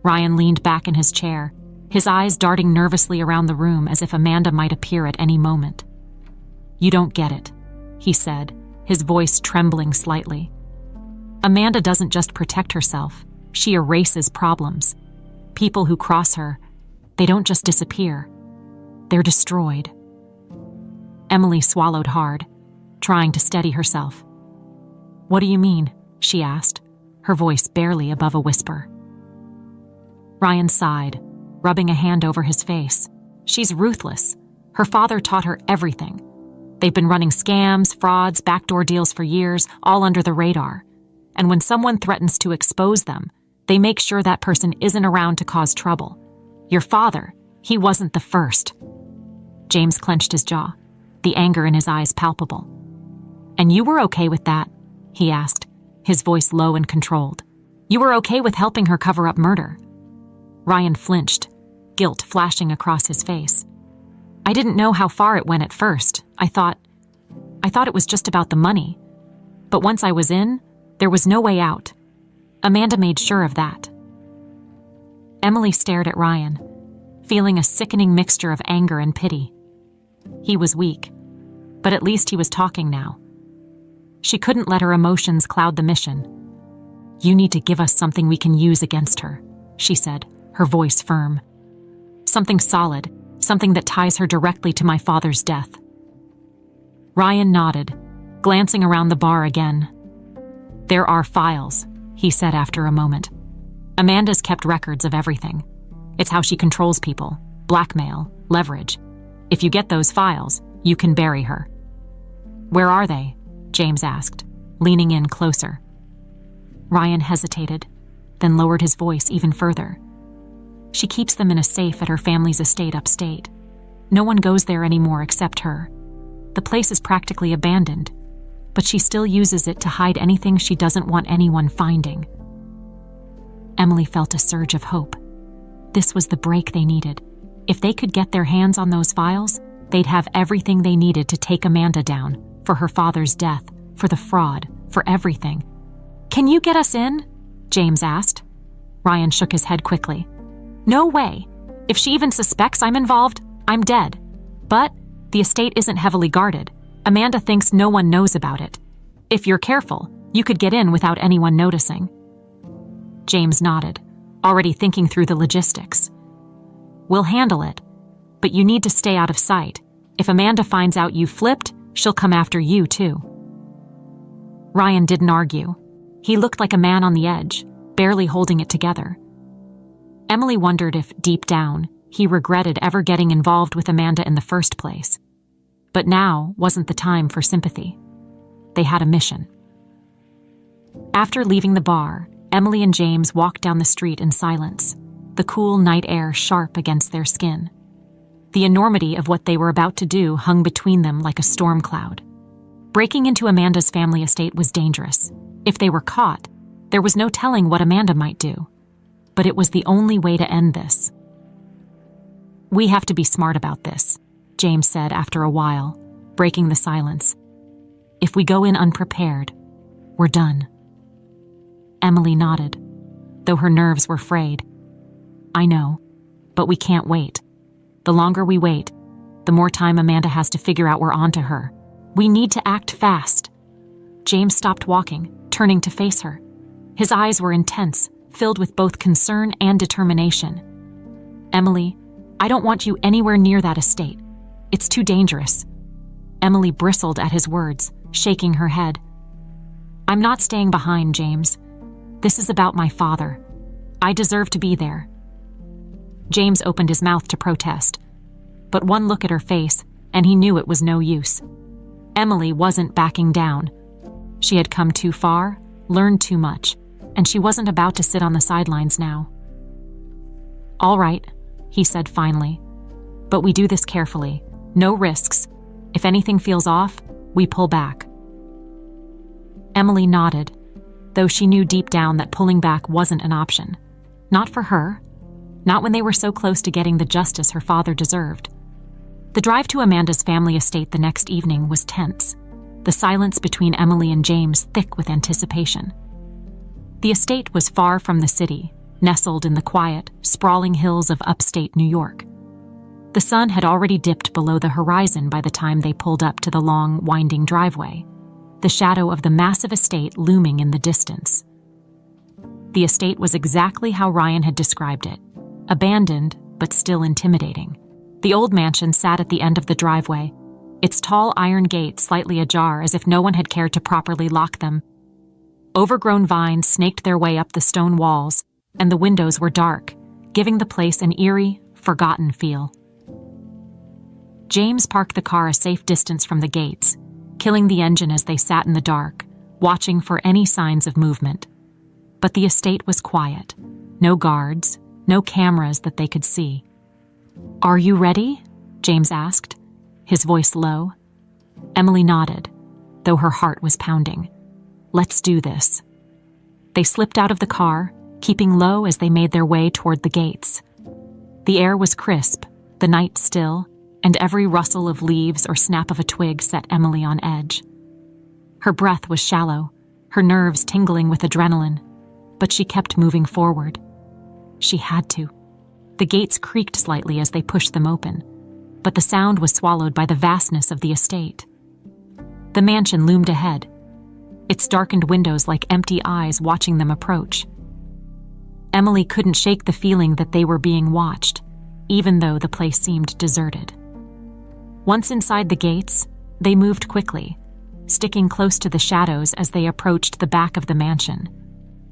Ryan leaned back in his chair, his eyes darting nervously around the room as if Amanda might appear at any moment. "You don't get it," he said, his voice trembling slightly. "Amanda doesn't just protect herself, she erases problems. People who cross her, they don't just disappear. They're destroyed." Emily swallowed hard, trying to steady herself. "What do you mean?" she asked, her voice barely above a whisper. Ryan sighed, rubbing a hand over his face. "She's ruthless. Her father taught her everything. They've been running scams, frauds, backdoor deals for years, all under the radar. And when someone threatens to expose them, they make sure that person isn't around to cause trouble. Your father, he wasn't the first." James clenched his jaw, the anger in his eyes palpable. "And you were okay with that?" he asked, his voice low and controlled. "You were okay with helping her cover up murder?" Ryan flinched, guilt flashing across his face. I didn't know how far it went at first. I thought it was just about the money. But once I was in, there was no way out. Amanda made sure of that." Emily stared at Ryan, feeling a sickening mixture of anger and pity. He was weak, but at least he was talking now. She couldn't let her emotions cloud the mission. "You need to give us something we can use against her," she said, her voice firm. "Something solid, something that ties her directly to my father's death." Ryan nodded, glancing around the bar again. "There are files," he said after a moment. "Amanda's kept records of everything. It's how she controls people, blackmail, leverage. If you get those files, you can bury her." "Where are they?" James asked, leaning in closer. Ryan hesitated, then lowered his voice even further. "She keeps them in a safe at her family's estate upstate. No one goes there anymore except her. The place is practically abandoned, but she still uses it to hide anything she doesn't want anyone finding." Emily felt a surge of hope. This was the break they needed. If they could get their hands on those files, they'd have everything they needed to take Amanda down, for her father's death, for the fraud, for everything. "Can you get us in?" James asked. Ryan shook his head quickly. "No way. If she even suspects I'm involved, I'm dead. But the estate isn't heavily guarded. Amanda thinks no one knows about it. If you're careful, you could get in without anyone noticing." James nodded, already thinking through the logistics. "We'll handle it, but you need to stay out of sight. If Amanda finds out you flipped, she'll come after you too." Ryan didn't argue. He looked like a man on the edge, barely holding it together. Emily wondered if, deep down, he regretted ever getting involved with Amanda in the first place. But now wasn't the time for sympathy. They had a mission. After leaving the bar, Emily and James walked down the street in silence, the cool night air sharp against their skin. The enormity of what they were about to do hung between them like a storm cloud. Breaking into Amanda's family estate was dangerous. If they were caught, there was no telling what Amanda might do. But it was the only way to end this. "We have to be smart about this," James said after a while, breaking the silence. "If we go in unprepared, we're done." Emily nodded, though her nerves were frayed. "I know, but we can't wait. The longer we wait, the more time Amanda has to figure out we're onto her. We need to act fast." James stopped walking, turning to face her. His eyes were intense, filled with both concern and determination. "Emily, I don't want you anywhere near that estate. It's too dangerous." Emily bristled at his words, shaking her head. "I'm not staying behind, James. This is about my father. I deserve to be there." James opened his mouth to protest, but one look at her face, and he knew it was no use. Emily wasn't backing down. She had come too far, learned too much, and she wasn't about to sit on the sidelines now. "All right," he said finally, "but we do this carefully. No risks. If anything feels off, we pull back." Emily nodded, though she knew deep down that pulling back wasn't an option. Not for her. Not when they were so close to getting the justice her father deserved. The drive to Amanda's family estate the next evening was tense, the silence between Emily and James thick with anticipation. The estate was far from the city, nestled in the quiet, sprawling hills of upstate New York. The sun had already dipped below the horizon by the time they pulled up to the long, winding driveway, the shadow of the massive estate looming in the distance. The estate was exactly how Ryan had described it, abandoned but still intimidating. The old mansion sat at the end of the driveway, its tall iron gate slightly ajar as if no one had cared to properly lock them. Overgrown vines snaked their way up the stone walls, and the windows were dark, giving the place an eerie, forgotten feel. James parked the car a safe distance from the gates, killing the engine as they sat in the dark, watching for any signs of movement. But the estate was quiet. No guards, no cameras that they could see. "Are you ready?" James asked, his voice low. Emily nodded, though her heart was pounding. "Let's do this." They slipped out of the car, keeping low as they made their way toward the gates. The air was crisp, the night still, and every rustle of leaves or snap of a twig set Emily on edge. Her breath was shallow, her nerves tingling with adrenaline, but she kept moving forward. She had to. The gates creaked slightly as they pushed them open, but the sound was swallowed by the vastness of the estate. The mansion loomed ahead, its darkened windows like empty eyes watching them approach. Emily couldn't shake the feeling that they were being watched, even though the place seemed deserted. Once inside the gates, they moved quickly, sticking close to the shadows as they approached the back of the mansion.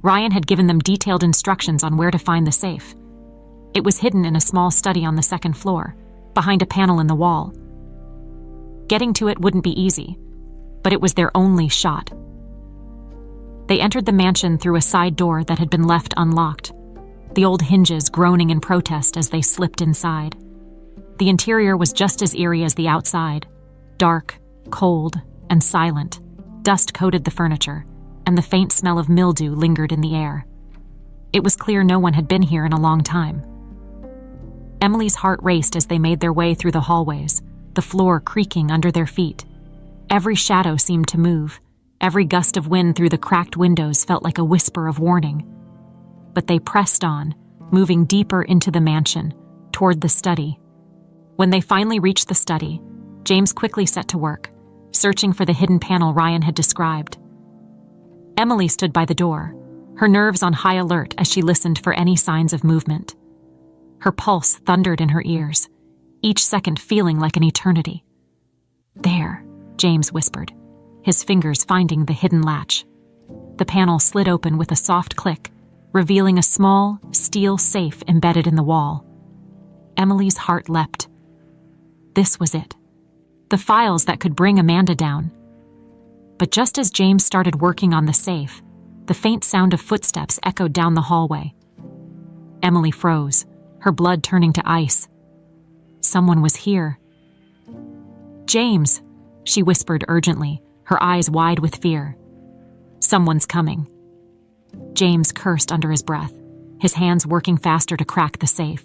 Ryan had given them detailed instructions on where to find the safe. It was hidden in a small study on the second floor, behind a panel in the wall. Getting to it wouldn't be easy, but it was their only shot. They entered the mansion through a side door that had been left unlocked, the old hinges groaning in protest as they slipped inside. The interior was just as eerie as the outside, dark, cold, and silent. Dust coated the furniture, and the faint smell of mildew lingered in the air. It was clear no one had been here in a long time. Emily's heart raced as they made their way through the hallways, the floor creaking under their feet. Every shadow seemed to move. Every gust of wind through the cracked windows felt like a whisper of warning. But they pressed on, moving deeper into the mansion, toward the study. When they finally reached the study, James quickly set to work, searching for the hidden panel Ryan had described. Emily stood by the door, her nerves on high alert as she listened for any signs of movement. Her pulse thundered in her ears, each second feeling like an eternity. "There," James whispered, his fingers finding the hidden latch. The panel slid open with a soft click, revealing a small, steel safe embedded in the wall. Emily's heart leapt. This was it. The files that could bring Amanda down. But just as James started working on the safe, the faint sound of footsteps echoed down the hallway. Emily froze, her blood turning to ice. Someone was here. "James," she whispered urgently, her eyes wide with fear. "Someone's coming." James cursed under his breath, his hands working faster to crack the safe.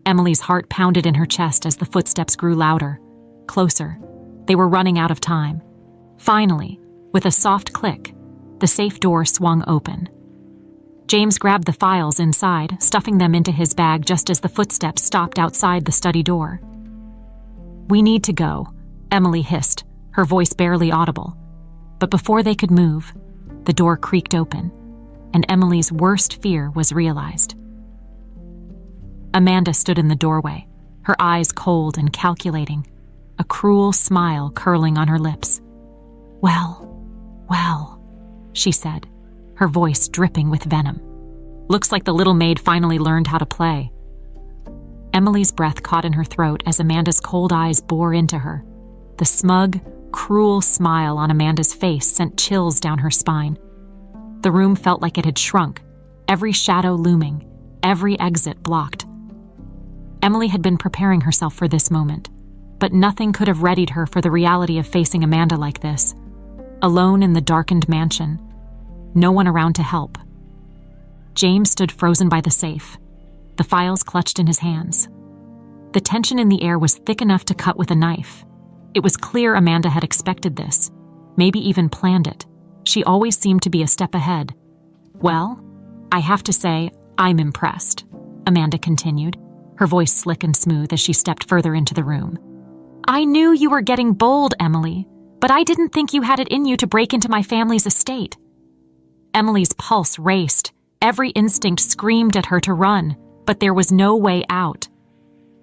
Emily's heart pounded in her chest as the footsteps grew louder, closer. They were running out of time. Finally, with a soft click, the safe door swung open. James grabbed the files inside, stuffing them into his bag just as the footsteps stopped outside the study door. "We need to go," Emily hissed, her voice barely audible. But before they could move, the door creaked open, and Emily's worst fear was realized. Amanda stood in the doorway, her eyes cold and calculating, a cruel smile curling on her lips. Well, she said, her voice dripping with venom. "Looks like the little maid finally learned how to play." Emily's breath caught in her throat as Amanda's cold eyes bore into her. The smug, cruel smile on Amanda's face sent chills down her spine. The room felt like it had shrunk, every shadow looming, every exit blocked. Emily had been preparing herself for this moment, but nothing could have readied her for the reality of facing Amanda like this. Alone in the darkened mansion, no one around to help. James stood frozen by the safe, the files clutched in his hands. The tension in the air was thick enough to cut with a knife. It was clear Amanda had expected this, maybe even planned it. She always seemed to be a step ahead. "Well, I have to say, I'm impressed," Amanda continued, her voice slick and smooth as she stepped further into the room. "I knew you were getting bold, Emily, but I didn't think you had it in you to break into my family's estate." Emily's pulse raced. Every instinct screamed at her to run, but there was no way out.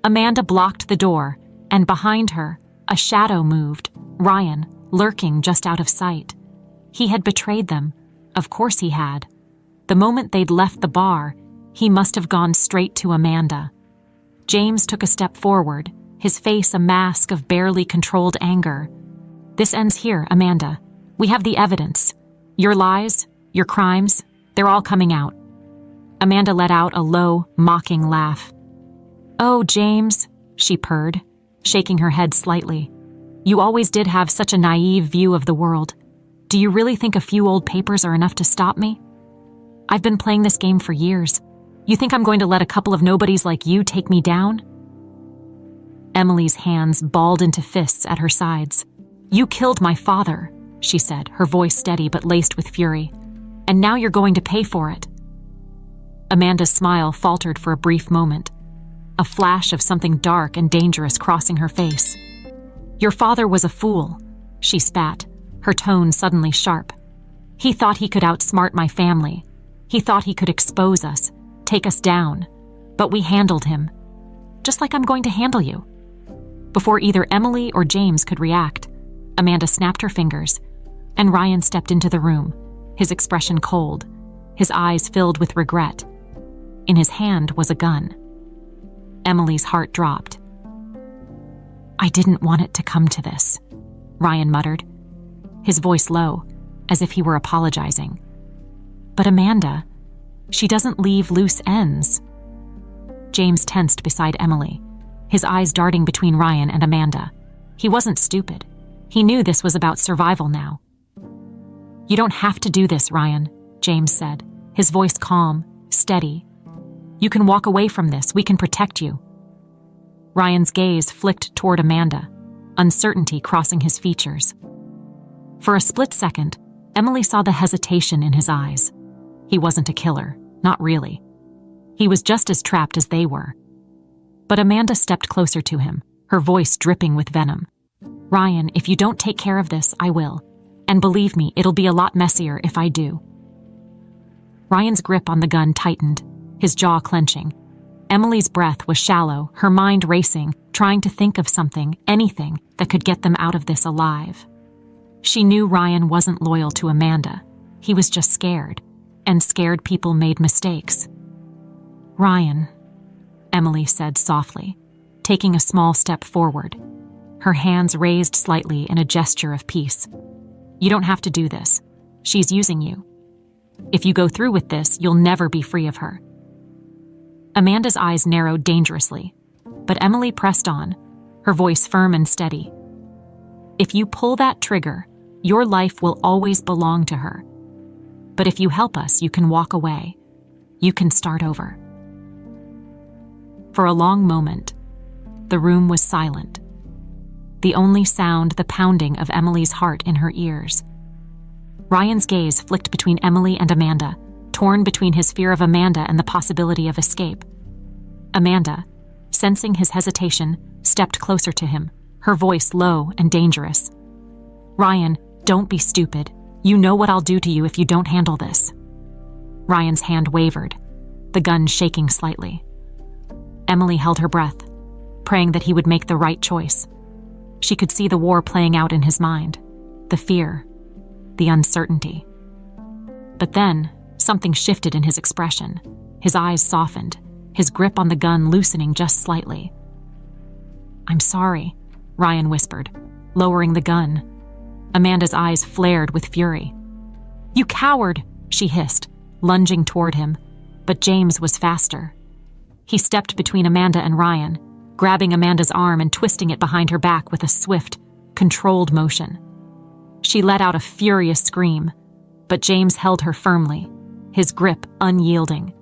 Amanda blocked the door, and behind her, a shadow moved, Ryan, lurking just out of sight. He had betrayed them. Of course he had. The moment they'd left the bar, he must have gone straight to Amanda. James took a step forward, his face a mask of barely controlled anger. "This ends here, Amanda. We have the evidence. Your lies, your crimes, they're all coming out." Amanda let out a low, mocking laugh. "Oh, James," she purred, shaking her head slightly. "You always did have such a naive view of the world. Do you really think a few old papers are enough to stop me? I've been playing this game for years. You think I'm going to let a couple of nobodies like you take me down?" Emily's hands balled into fists at her sides. "You killed my father," she said, her voice steady but laced with fury. "And now you're going to pay for it." Amanda's smile faltered for a brief moment, a flash of something dark and dangerous crossing her face. "Your father was a fool," she spat, her tone suddenly sharp. "He thought he could outsmart my family. He thought he could expose us, take us down. But we handled him, just like I'm going to handle you." Before either Emily or James could react, Amanda snapped her fingers, and Ryan stepped into the room, his expression cold, his eyes filled with regret. In his hand was a gun. Emily's heart dropped. "I didn't want it to come to this," Ryan muttered, his voice low, as if he were apologizing. "But Amanda, she doesn't leave loose ends." James tensed beside Emily, his eyes darting between Ryan and Amanda. He wasn't stupid. He knew this was about survival now. "You don't have to do this, Ryan," James said, his voice calm, steady. "You can walk away from this. We can protect you." Ryan's gaze flicked toward Amanda, uncertainty crossing his features. For a split second, Emily saw the hesitation in his eyes. He wasn't a killer, not really. He was just as trapped as they were. But Amanda stepped closer to him, her voice dripping with venom. "Ryan, if you don't take care of this, I will. And believe me, it'll be a lot messier if I do." Ryan's grip on the gun tightened, his jaw clenching. Emily's breath was shallow, her mind racing, trying to think of something, anything, that could get them out of this alive. She knew Ryan wasn't loyal to Amanda. He was just scared, and scared people made mistakes. "Ryan," Emily said softly, taking a small step forward, her hands raised slightly in a gesture of peace. "You don't have to do this. She's using you. If you go through with this, you'll never be free of her." Amanda's eyes narrowed dangerously, but Emily pressed on, her voice firm and steady. "If you pull that trigger, your life will always belong to her. But if you help us, you can walk away. You can start over." For a long moment, the room was silent. The only sound the pounding of Emily's heart in her ears. Ryan's gaze flicked between Emily and Amanda, torn between his fear of Amanda and the possibility of escape. Amanda, sensing his hesitation, stepped closer to him, her voice low and dangerous. "Ryan, don't be stupid. You know what I'll do to you if you don't handle this." Ryan's hand wavered, the gun shaking slightly. Emily held her breath, praying that he would make the right choice. She could see the war playing out in his mind, the fear, the uncertainty. But then, something shifted in his expression. His eyes softened, his grip on the gun loosening just slightly. "I'm sorry," Ryan whispered, lowering the gun. Amanda's eyes flared with fury. "You coward!" she hissed, lunging toward him, but James was faster. He stepped between Amanda and Ryan, grabbing Amanda's arm and twisting it behind her back with a swift, controlled motion. She let out a furious scream, but James held her firmly, his grip unyielding.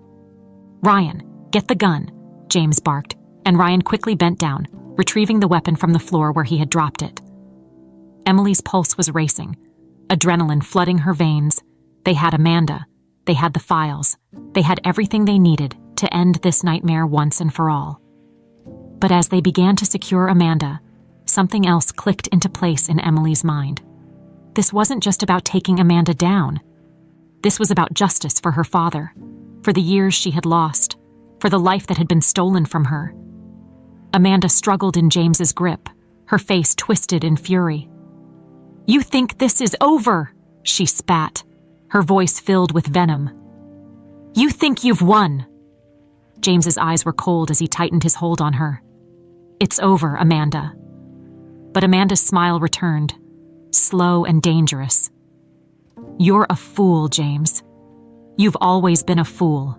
"Ryan, get the gun," James barked, and Ryan quickly bent down, retrieving the weapon from the floor where he had dropped it. Emily's pulse was racing, adrenaline flooding her veins. They had Amanda. They had the files. They had everything they needed to end this nightmare once and for all. But as they began to secure Amanda, something else clicked into place in Emily's mind. This wasn't just about taking Amanda down. This was about justice for her father, for the years she had lost, for the life that had been stolen from her. Amanda struggled in James's grip, her face twisted in fury. "You think this is over?" she spat, her voice filled with venom. "You think you've won?" James's eyes were cold as he tightened his hold on her. "It's over, Amanda." But Amanda's smile returned, slow and dangerous. "You're a fool, James. You've always been a fool.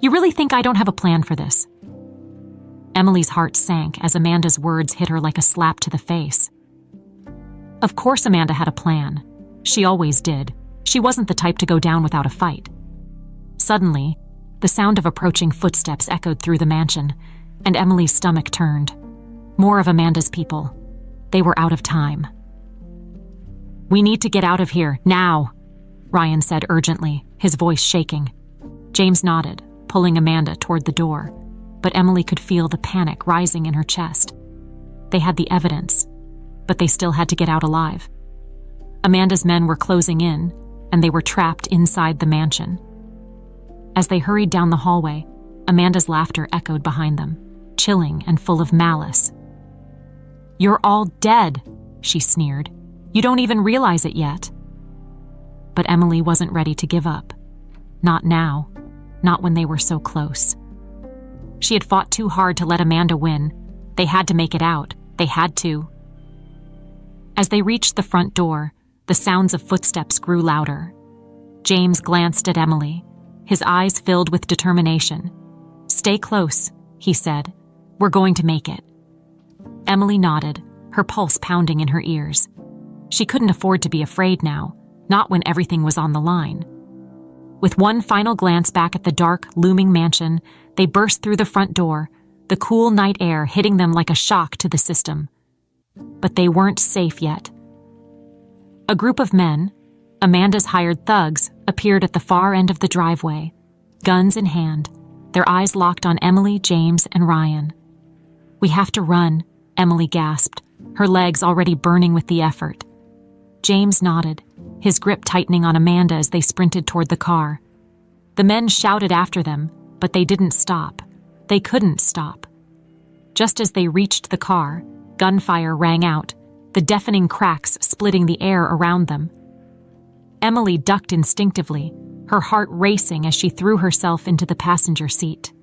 You really think I don't have a plan for this?" Emily's heart sank as Amanda's words hit her like a slap to the face. Of course Amanda had a plan. She always did. She wasn't the type to go down without a fight. Suddenly, the sound of approaching footsteps echoed through the mansion, and Emily's stomach turned. More of Amanda's people. They were out of time. "We need to get out of here, now," Ryan said urgently, his voice shaking. James nodded, pulling Amanda toward the door, but Emily could feel the panic rising in her chest. They had the evidence, but they still had to get out alive. Amanda's men were closing in, and they were trapped inside the mansion. As they hurried down the hallway, Amanda's laughter echoed behind them, chilling and full of malice. "You're all dead," she sneered. "You don't even realize it yet." But Emily wasn't ready to give up. Not now, not when they were so close. She had fought too hard to let Amanda win. They had to make it out. They had to. As they reached the front door, the sounds of footsteps grew louder. James glanced at Emily, his eyes filled with determination. "Stay close," he said. "We're going to make it." Emily nodded, her pulse pounding in her ears. She couldn't afford to be afraid now, not when everything was on the line. With one final glance back at the dark, looming mansion, they burst through the front door, the cool night air hitting them like a shock to the system. But they weren't safe yet. A group of men, Amanda's hired thugs, appeared at the far end of the driveway, guns in hand, their eyes locked on Emily, James, and Ryan. "We have to run," Emily gasped, her legs already burning with the effort. James nodded, his grip tightening on Amanda as they sprinted toward the car. The men shouted after them, but they didn't stop. They couldn't stop. Just as they reached the car, gunfire rang out, the deafening cracks splitting the air around them. Emily ducked instinctively, her heart racing as she threw herself into the passenger seat.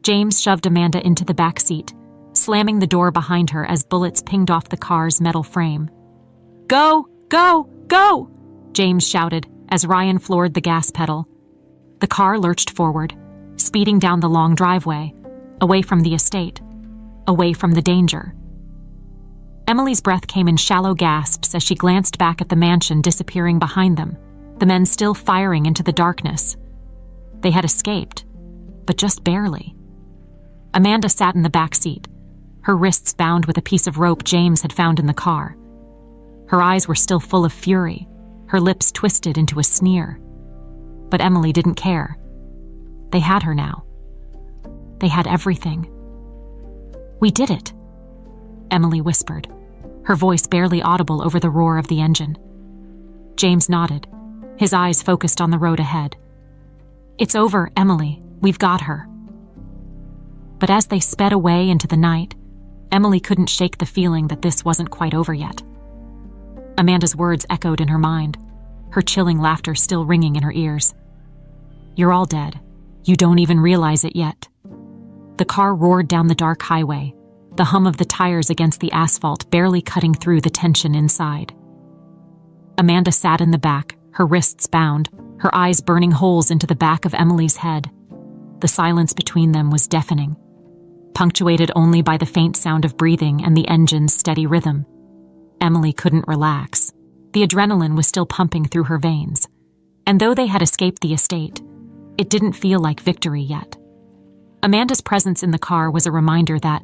James shoved Amanda into the back seat, slamming the door behind her as bullets pinged off the car's metal frame. "Go! Go! Go!" James shouted as Ryan floored the gas pedal. The car lurched forward, speeding down the long driveway, away from the estate, away from the danger. Emily's breath came in shallow gasps as she glanced back at the mansion disappearing behind them, the men still firing into the darkness. They had escaped, but just barely. Amanda sat in the back seat, her wrists bound with a piece of rope James had found in the car. Her eyes were still full of fury, her lips twisted into a sneer. But Emily didn't care. They had her now. They had everything. "We did it," Emily whispered, her voice barely audible over the roar of the engine. James nodded, his eyes focused on the road ahead. "It's over, Emily. We've got her." But as they sped away into the night, Emily couldn't shake the feeling that this wasn't quite over yet. Amanda's words echoed in her mind, her chilling laughter still ringing in her ears. "You're all dead. You don't even realize it yet." The car roared down the dark highway, the hum of the tires against the asphalt barely cutting through the tension inside. Amanda sat in the back, her wrists bound, her eyes burning holes into the back of Emily's head. The silence between them was deafening, punctuated only by the faint sound of breathing and the engine's steady rhythm. Emily couldn't relax. The adrenaline was still pumping through her veins. And though they had escaped the estate, it didn't feel like victory yet. Amanda's presence in the car was a reminder that,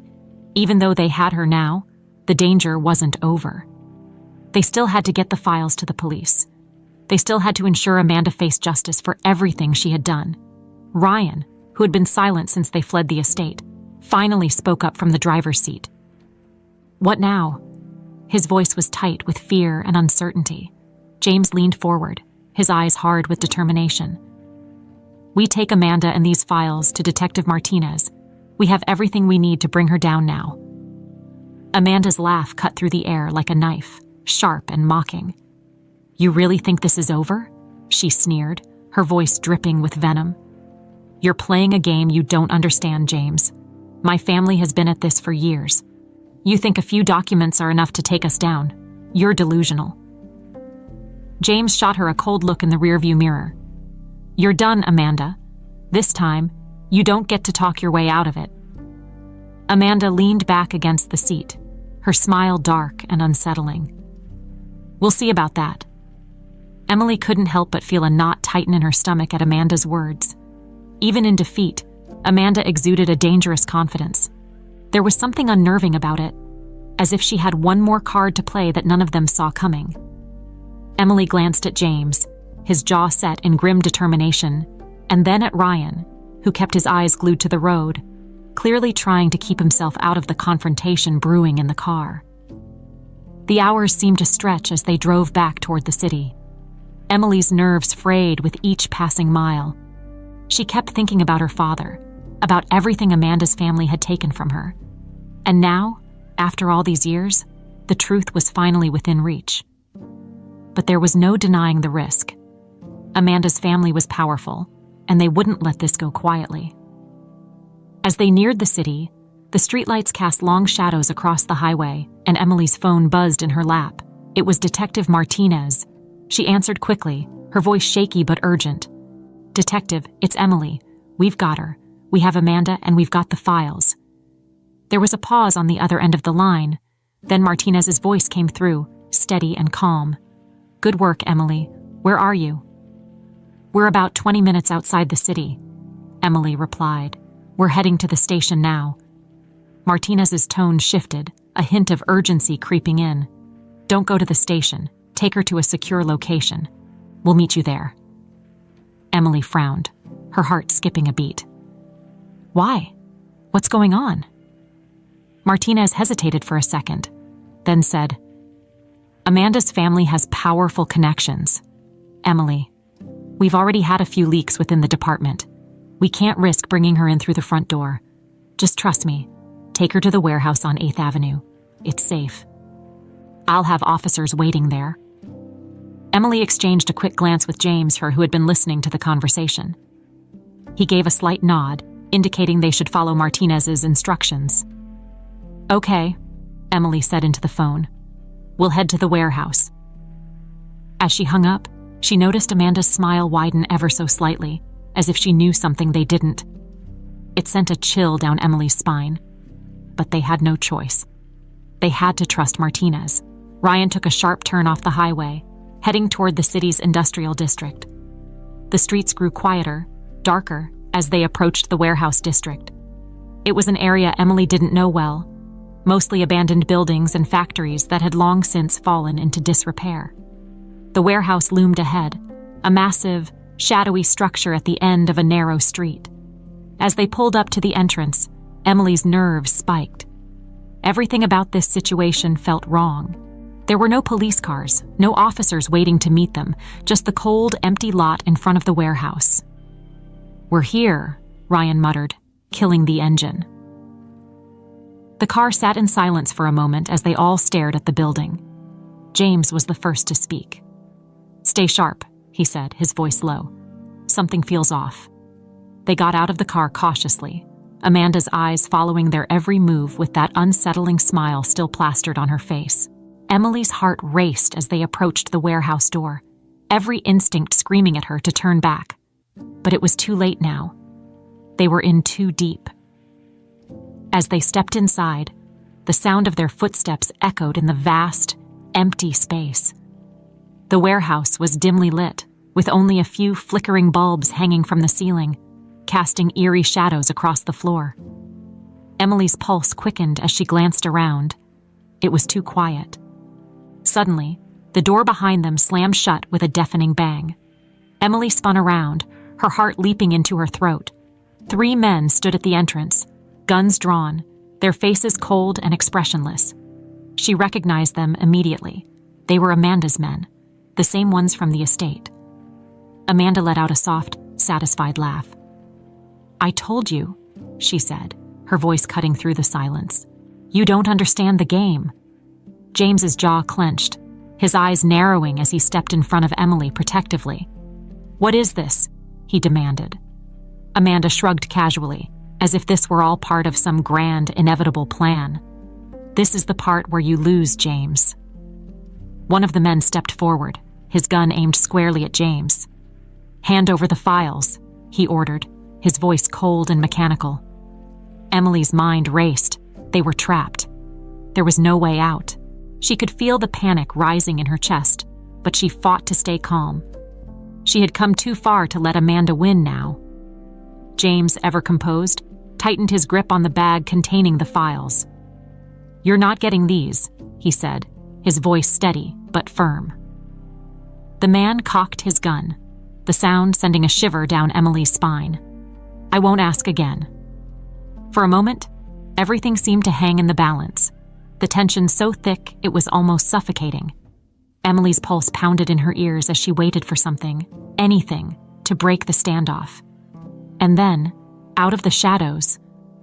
even though they had her now, the danger wasn't over. They still had to get the files to the police. They still had to ensure Amanda faced justice for everything she had done. Ryan, who had been silent since they fled the estate, finally spoke up from the driver's seat. "What now?" His voice was tight with fear and uncertainty. James leaned forward, his eyes hard with determination. "We take Amanda and these files to Detective Martinez. We have everything we need to bring her down now." Amanda's laugh cut through the air like a knife, sharp and mocking. "You really think this is over?" she sneered, her voice dripping with venom. "You're playing a game you don't understand, James. My family has been at this for years. You think a few documents are enough to take us down. You're delusional." James shot her a cold look in the rearview mirror. "You're done, Amanda. This time, you don't get to talk your way out of it." Amanda leaned back against the seat, her smile dark and unsettling. "We'll see about that." Emily couldn't help but feel a knot tighten in her stomach at Amanda's words. Even in defeat, Amanda exuded a dangerous confidence. There was something unnerving about it, as if she had one more card to play that none of them saw coming. Emily glanced at James, his jaw set in grim determination, and then at Ryan, who kept his eyes glued to the road, clearly trying to keep himself out of the confrontation brewing in the car. The hours seemed to stretch as they drove back toward the city. Emily's nerves frayed with each passing mile. She kept thinking about her father, about everything Amanda's family had taken from her. And now, after all these years, the truth was finally within reach. But there was no denying the risk. Amanda's family was powerful, and they wouldn't let this go quietly. As they neared the city, the streetlights cast long shadows across the highway, and Emily's phone buzzed in her lap. It was Detective Martinez. She answered quickly, her voice shaky but urgent. "Detective, it's Emily. We've got her. We have Amanda, and we've got the files." There was a pause on the other end of the line. Then Martinez's voice came through, steady and calm. "Good work, Emily. Where are you?" "We're about 20 minutes outside the city," Emily replied. "We're heading to the station now." Martinez's tone shifted, a hint of urgency creeping in. "Don't go to the station. Take her to a secure location. We'll meet you there." Emily frowned, her heart skipping a beat. "Why? What's going on?" Martinez hesitated for a second, then said, "Amanda's family has powerful connections. Emily, we've already had a few leaks within the department. We can't risk bringing her in through the front door. Just trust me. Take her to the warehouse on 8th Avenue. It's safe. I'll have officers waiting there." Emily exchanged a quick glance with James, who had been listening to the conversation. He gave a slight nod, indicating they should follow Martinez's instructions. "Okay," Emily said into the phone. "We'll head to the warehouse." As she hung up, she noticed Amanda's smile widen ever so slightly, as if she knew something they didn't. It sent a chill down Emily's spine. But they had no choice. They had to trust Martinez. Ryan took a sharp turn off the highway, heading toward the city's industrial district. The streets grew quieter, darker, as they approached the warehouse district. It was an area Emily didn't know well, mostly abandoned buildings and factories that had long since fallen into disrepair. The warehouse loomed ahead, a massive, shadowy structure at the end of a narrow street. As they pulled up to the entrance, Emily's nerves spiked. Everything about this situation felt wrong. There were no police cars, no officers waiting to meet them, just the cold, empty lot in front of the warehouse. "We're here," Ryan muttered, killing the engine. The car sat in silence for a moment as they all stared at the building. James was the first to speak. "Stay sharp," he said, his voice low. "Something feels off." They got out of the car cautiously, Amanda's eyes following their every move with that unsettling smile still plastered on her face. Emily's heart raced as they approached the warehouse door, every instinct screaming at her to turn back. But it was too late now. They were in too deep. As they stepped inside, the sound of their footsteps echoed in the vast, empty space. The warehouse was dimly lit, with only a few flickering bulbs hanging from the ceiling, casting eerie shadows across the floor. Emily's pulse quickened as she glanced around. It was too quiet. Suddenly, the door behind them slammed shut with a deafening bang. Emily spun around, her heart leaping into her throat. 3 men stood at the entrance, guns drawn, their faces cold and expressionless. She recognized them immediately. They were Amanda's men, the same ones from the estate. Amanda let out a soft, satisfied laugh. "I told you," she said, her voice cutting through the silence. "You don't understand the game." James's jaw clenched, his eyes narrowing as he stepped in front of Emily protectively. "What is this?" he demanded. Amanda shrugged casually, as if this were all part of some grand, inevitable plan. "This is the part where you lose, James." One of the men stepped forward, his gun aimed squarely at James. "Hand over the files," he ordered, his voice cold and mechanical. Emily's mind raced. They were trapped. There was no way out. She could feel the panic rising in her chest, but she fought to stay calm. She had come too far to let Amanda win now. James, ever composed, tightened his grip on the bag containing the files. "You're not getting these," he said, his voice steady but firm. The man cocked his gun, the sound sending a shiver down Emily's spine. "I won't ask again." For a moment, everything seemed to hang in the balance, the tension so thick it was almost suffocating. Emily's pulse pounded in her ears as she waited for something, anything, to break the standoff. And then, out of the shadows,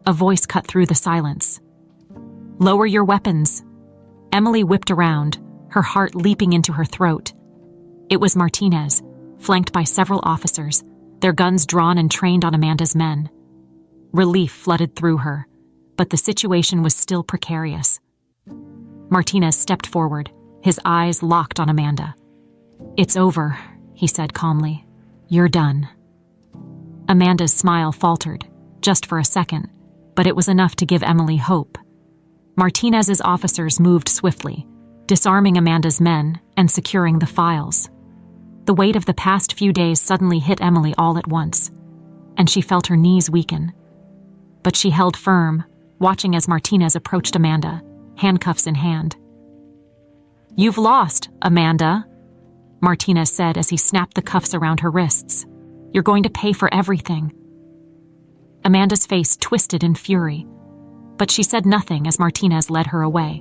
a voice cut through the silence. "Lower your weapons." Emily whipped around, her heart leaping into her throat. It was Martinez, flanked by several officers, their guns drawn and trained on Amanda's men. Relief flooded through her, but the situation was still precarious. Martinez stepped forward, his eyes locked on Amanda. "It's over," he said calmly. "You're done." Amanda's smile faltered, just for a second, but it was enough to give Emily hope. Martinez's officers moved swiftly, disarming Amanda's men and securing the files. The weight of the past few days suddenly hit Emily all at once, and she felt her knees weaken. But she held firm, watching as Martinez approached Amanda, handcuffs in hand. "You've lost, Amanda," Martinez said as he snapped the cuffs around her wrists. "You're going to pay for everything." Amanda's face twisted in fury, but she said nothing as Martinez led her away.